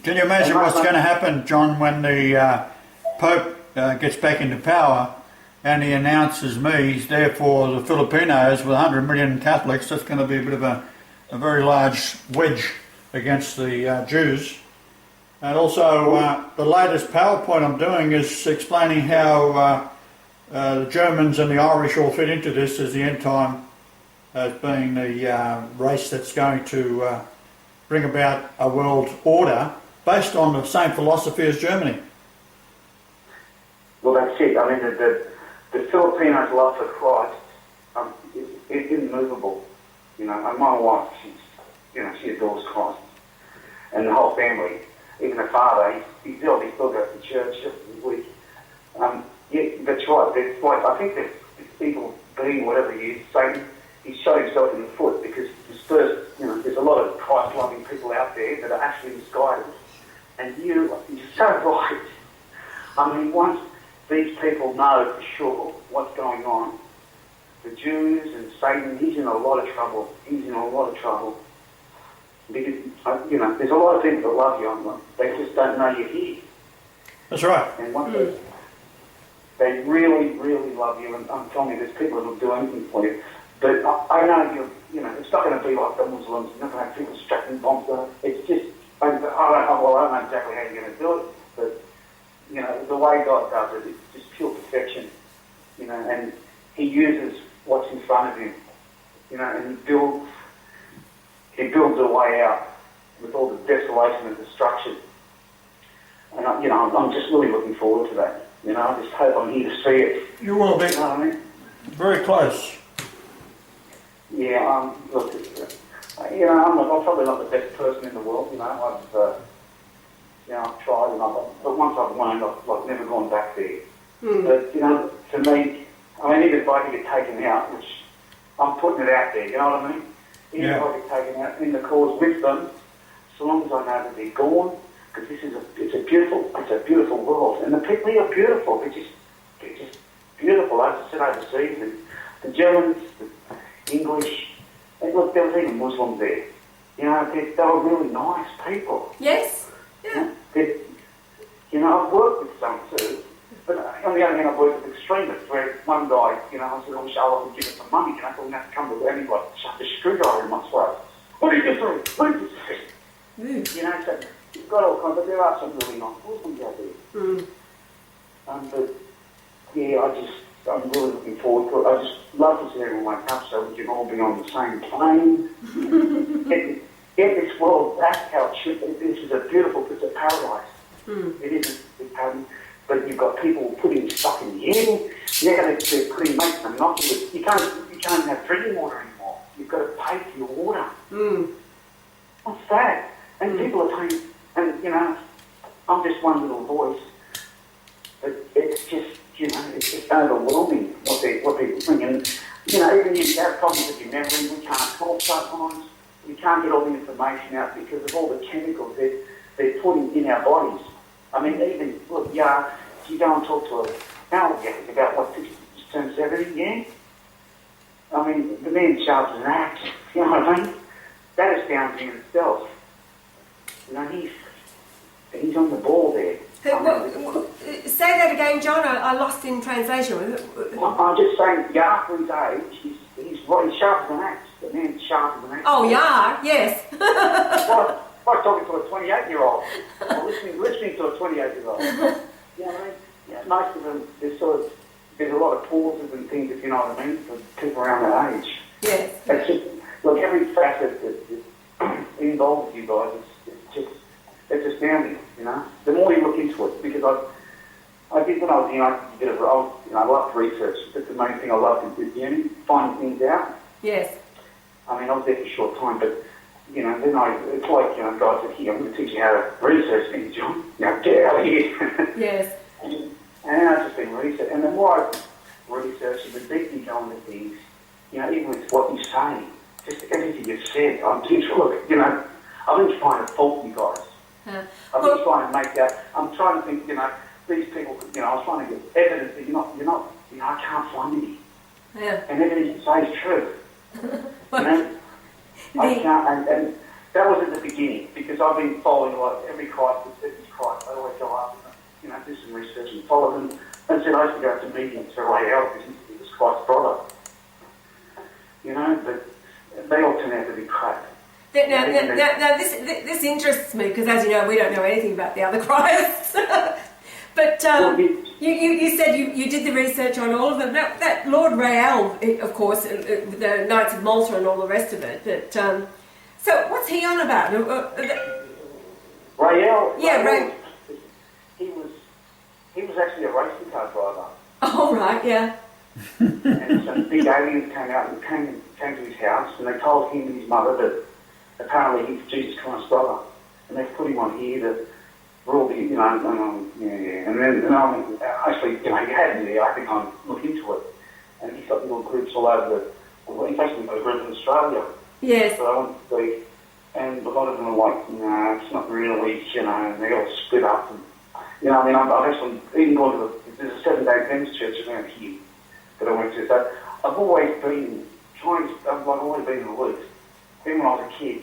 can you imagine what's going to happen, John, when the Pope gets back into power and he announces he's there for the Filipinos with 100 million Catholics? That's going to be a bit of a very large wedge against the Jews. And also, the latest PowerPoint I'm doing is explaining how the Germans and the Irish all fit into this as the end time as being the race that's going to bring about a world order based on the same philosophy as Germany. Well, that's it. I mean, the Filipinos' love for Christ is immovable. And my wife, she adores Christ. And the whole family, even the father, he still goes to church every week. Yeah, that's right. It's like, I think that this evil being, whatever he is, Satan, he's shot himself in the foot because there's a lot of Christ-loving people out there that are actually misguided. And you're so right. I mean, once these people know for sure what's going on, the Jews and Satan, he's in a lot of trouble. Because, there's a lot of people that love you, they just don't know you're here. That's right. And once they really, really love you, and I'm telling you, there's people that will do anything for you. But I know it's not going to be like the Muslims. You're not going to have people strapping bombs on it. It's just, I don't know exactly how you're going to do it, but, the way God does it, it's just pure perfection, and he uses what's in front of him, and he builds a way out with all the desolation and destruction. And, I'm just really looking forward to that. I just hope I'm here to see it. You will be. You know what I mean? Very close. Yeah, look, I'm probably not the best person in the world, I've tried, but once I've learned, I've never gone back there. But, for me, even if I get taken out, which I'm putting it out there, you know what I mean? Even if I get taken out in the cause with them, so long as I know that they're gone, because it's a beautiful world, and the people here are beautiful. They're just beautiful. I used to sit overseas, and the Germans, the English, and look, there was even Muslims there. They were really nice people. Yes. Yeah. I've worked with some too, but on the other hand, I've worked with extremists where one guy, I said, oh, Charlotte would give us some money, so we have to come to any like shut the screwdriver in my throat. What are you doing? What are you doing? So you've got all kinds, but there are some really nice Muslims out there. But yeah, I'm really looking forward to it. I just love to see everyone wake up so we can all be on the same plane. Get this world back how it should be. This is it's a paradise. It isn't a paradise, but you've got people putting stuff in the air. They're putting making them not. You can't have drinking water anymore. You've got to pay for your water. What's that? And people are paying. And I'm just one little voice, but it's just it's just overwhelming what they're doing. And even you have problems with your memory. We can't talk sometimes. We can't get all the information out because of all the chemicals they're putting in our bodies. I mean, even, look, yeah, if you go and talk to a alligator about what, 60 turn 70, yeah? I mean, the man sharp as an axe, you know what I mean? That astounds me in itself. You know, he's on the ball there. Say that again, John. I lost in translation. I'm just saying, yeah, for his age, he's sharp as an axe. The man's sharp as an axe. Oh, yeah, yes. Like talking to a 28-year-old, or listening to a 28-year-old. You know what I mean? Yeah, most of them, there's a lot of pauses and things, if you know what I mean, for people around that age. Yes. It's just, look, every facet that involves you guys, it's astounding, you know. The more you look into it, because I did when I was young, I loved research. That's the main thing I loved in uni, finding things out. Yes. I mean, I was there for a short time, but you know, then it's like, you know, God said, here, I'm going to teach you how to research things, John. You know, get out of here. Yes. And then I've just been researching. And the more I research, the deeper you go into things, you know, even with what you say, just everything you've said, I'm too sure, you know, I've been trying to fault you guys. I've been trying to make out, I'm trying to think, you know, these people, you know, I was trying to get evidence that you're not, you know, I can't find any. Yeah. And everything you say is true. You know? I can't, and that was at the beginning, because I've been following like every Christ that says he's Christ. I always go up and, you know, do some research and follow them. And so I used to go to meetings for Ray L because he was Christ's brother. You know, but they all turn out to be crap. Now, this interests me because, as you know, we don't know anything about the other Christs. But you said you did the research on all of them. That Lord Rael, of course, the Knights of Malta and all the rest of it. But so what's he on about? Rael? Yeah, Rael. He was actually a racing car driver. Oh, right, yeah. And some big aliens came out and came to his house, and they told him and his mother that apparently he's Jesus Christ's brother. And they've put him on here to rule the, you know, and then actually, you know, he had me there. I think I'm looking into it. And he's got little groups all over he's actually got a group in Australia. Yes. So I went to see, and a lot of them are like, no, it's not really, you know, and they all split up. And, you know, I mean, I've actually even gone to there's a 7-day Adventist church around here that I went to. So I've always been I've always been in the loop. Even when I was a kid,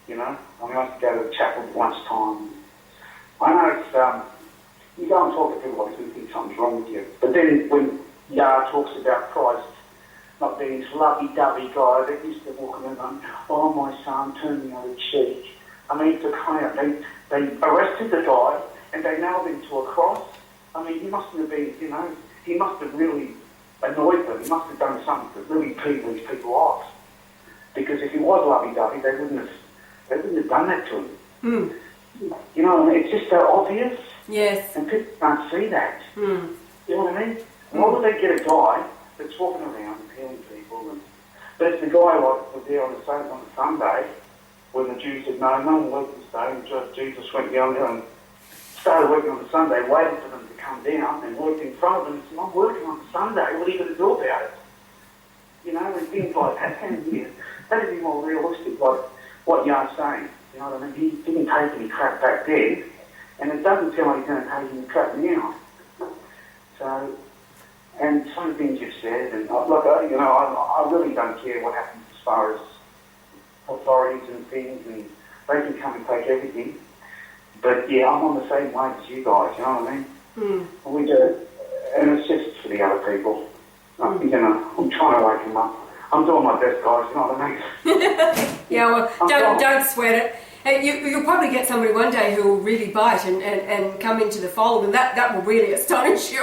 you know, I mean, I used to go to the chapel at lunchtime. I know it's, you go and talk to people like this and think something's wrong with you. But then when Yah talks about Christ not being this lovey-dovey guy that used to walk around going, oh, my son, turn the other cheek. I mean, it's a kind of, they arrested the guy and they nailed him to a cross. I mean, he mustn't have been, you know, he must have really annoyed them. He must have done something that really peeved these people off. Because if he was lovey-dovey, they wouldn't have done that to him. Mm. You know what I mean? It's just so obvious. Yes. And people can't see that. Mm. You know what I mean? Why would they get a guy that's walking around and healing people? But it's the guy like was there on the Sunday when the Jews said, no one worked this day, and Jesus went down there and started working on the Sunday, waited for them to come down and worked in front of them and said, I'm working on the Sunday, what are you going to do about it? You know, and things like that. And yeah, that'd be more realistic, like what Yah's saying. You know what I mean? He didn't take any crap back then, and it doesn't feel like he's going to take any crap now. So, and some of the things you've said, and look, you know, I really don't care what happens as far as authorities and things, and they can come and take everything. But yeah, I'm on the same wave as you guys, you know what I mean? Mm. We do, and it's just for the other people. You know, I'm trying to wake them up. I'm doing my best, guys, you know what I mean? Yeah, well, don't sweat it. You'll probably get somebody one day who will really bite and come into the fold, and that will really astonish you.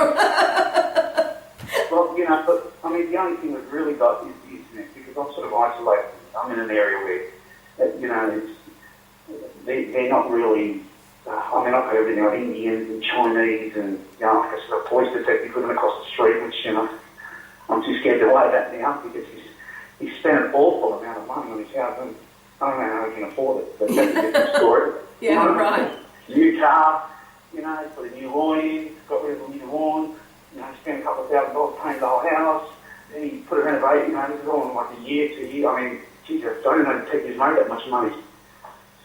Well, you know, but I mean, the only thing we've really got is the internet, because I'm sort of isolated. I'm in an area where, you know, they're not really. I mean, I've got everything like Indians and Chinese, and you know, I've got sort of police detective living across the street, which you know, I'm too scared to weigh that now because he's spent an awful amount of money on his house, and I don't know how he can afford it, but that's a different story. Yeah, you know, right. New car, you know, put a new lawn in, got rid of the new lawn, you know, spent a couple of $1,000 painting the whole house, then he put a renovation, you know, this is all in like a year, 2 years. I mean, Jesus, I don't know if he's made that much money.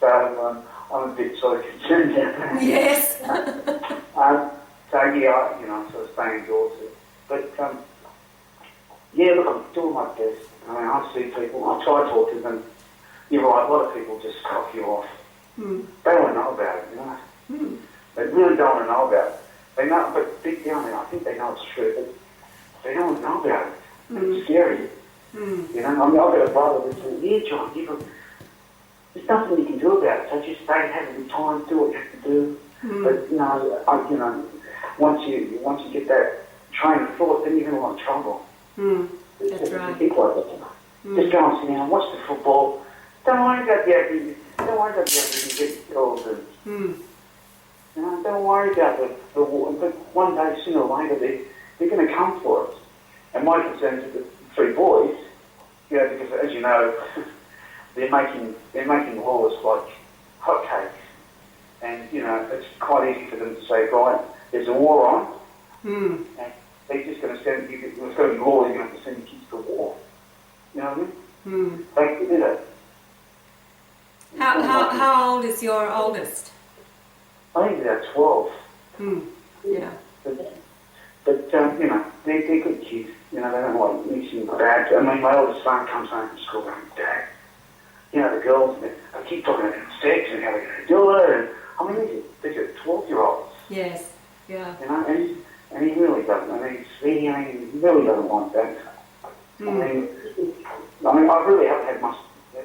So I'm a bit sort of concerned about that. Yes. So yeah, I'm sort of staying indoors. But yeah, look, I'm doing my best. I mean, I see people, I try to talk to them. You're right, a lot of people just scoff you off. Mm. They don't want to know about it, Mm. They really don't want to know about it. They know, but deep down there, I think they know it's true, but they don't want to know about it. It's scary. Mm. I mean, I've got a brother that's saying, yeah, John, there's nothing you can do about it, so just stay, have a good time, do what you have to do. But, once you get that train of thought, then you're in a lot of trouble. Mm. That's right. People like that. Just go and sit down, watch the football. Don't worry about the activity. Don't worry about the activity get girls and don't worry about the war. But one day, sooner or later, they're going to come for us. And my concern is the three boys, because as you know, they're making laws like hotcakes, and it's quite easy for them to say, right, there's a war on, and they're just going to send you. There's going to be law. You're going to have to send your kids to war. You know what I mean? They can do that. How old is your oldest? I think they're 12. Yeah. But they're good kids. They don't like mixing bad. I mean, my oldest son comes home from school going, Dad, the girls, they keep talking about sex and how they're going to do it. And I mean, these are 12-year-olds. Yes. Yeah. And he really doesn't. I mean, he really doesn't like that. I mean, I really haven't had much.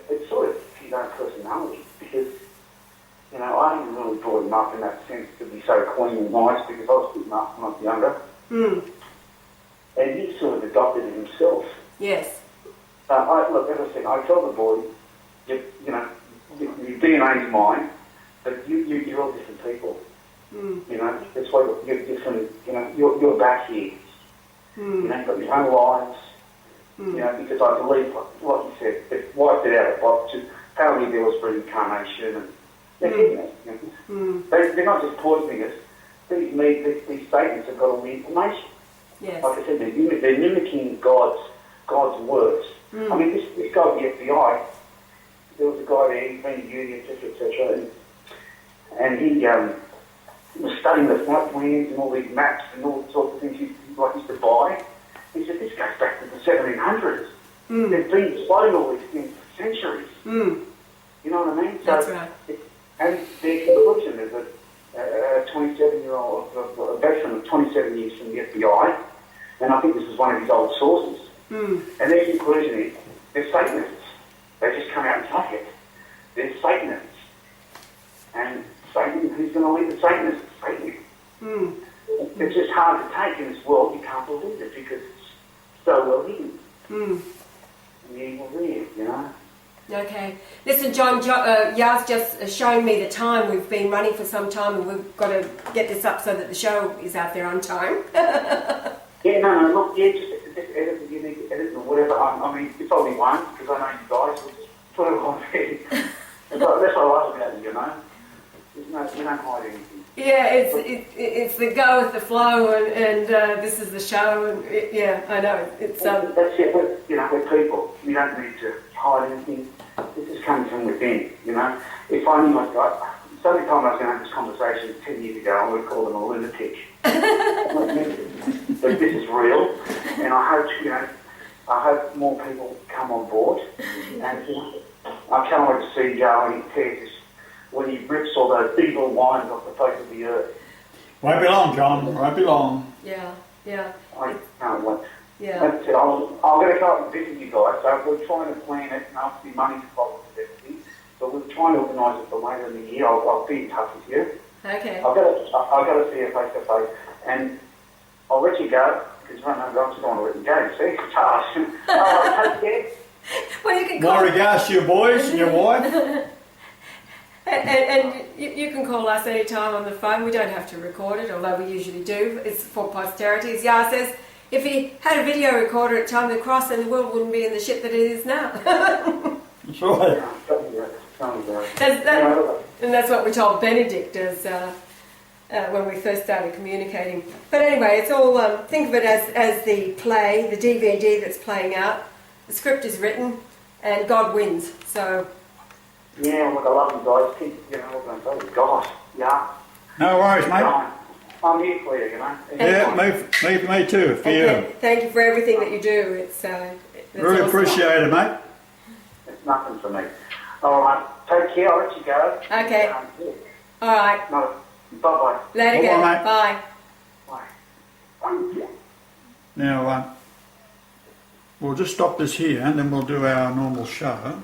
It's sort of his own personality because, I haven't really brought him up in that sense to be so clean and nice because I was good enough when I was younger. And he sort of adopted it himself. Yes. Look, as I said, I tell the boy, your DNA is mine, but you're all different people. That's why you're different. You're back here. You've got your own lives. Because I believe, like you said, it wiped it out of box. Apparently there was reincarnation and they're hitting us. They're not just poisoning us. These statements have got all the information. Yes. Like I said, they're mimicking God's words. I mean, this guy at the FBI, there was a guy there, he's been a uni, etc., and he was studying the flight plans and all these maps and all sorts of things he used to buy. He said, this goes back to the 1700s. They've been spotting all these things for centuries. You know what I mean? That's right. And their conclusion is that a 27-year-old, a veteran of 27 years from the FBI, and I think this is one of his old sources, and their conclusion is they're Satanists. They just come out and take it. They're Satanists. And Satan, who's going to lead the Satanists? Satan. It's just hard to take in this world. You can't believe it because it's so well hidden. And the evil there, Okay. Listen, John, Yaz just showing me the time. We've been running for some time and we've got to get this up so that the show is out there on time. Look, just edit it, you need to edit it or whatever. I mean, it's only one because I know you guys will just put it on there. That's what I like about it, you don't hide anything. Yeah, it's the go with the flow, and this is the show, and I know it's That's it. We're people. We don't need to hide anything. This is coming from within. If I knew it's the only time I was going to have this conversation 10 years ago, I would have called them a lunatic. But this is real, and I hope more people come on board, and I can't wait to see Joe when he tears when he rips all those evil lines off the face of the earth. Won't be long, John. Won't be long. Yeah. I can't wait. Yeah. That's it. I'm going to come up and visit you guys. So we're trying to plan it, and obviously money's involved with everything. But we're trying to organise it for later in the year. I'll be in touch with you. Okay. I've got to see you face to face, and I'll let you go because I'm just going to let you go. See, it's harsh. Take care. Well, you can call. My regards to your boys and your wife. And you can call us anytime on the phone. We don't have to record it, although we usually do. It's for posterity. As Yar says, if he had a video recorder at time of the cross, then the world wouldn't be in the shit that it is now. That's right. And that's what we told Benedict when we first started communicating. But anyway, it's all, think of it as the play, the DVD that's playing out. The script is written and God wins. So Yeah, look, I love you guys. Keep, you know, what I'm going to say, gosh, yeah. No worries, mate. I'm here for you, you know. Yeah, me too, for you. Thank you for everything that you do. It's Really awesome. appreciate it, mate. It's nothing for me. All right, take care. I'll let you go. Okay. Yeah. All right. No, bye-bye. Later, Bye-bye, guys. mate. Bye. Bye. Now, we'll just stop this here and then we'll do our normal show.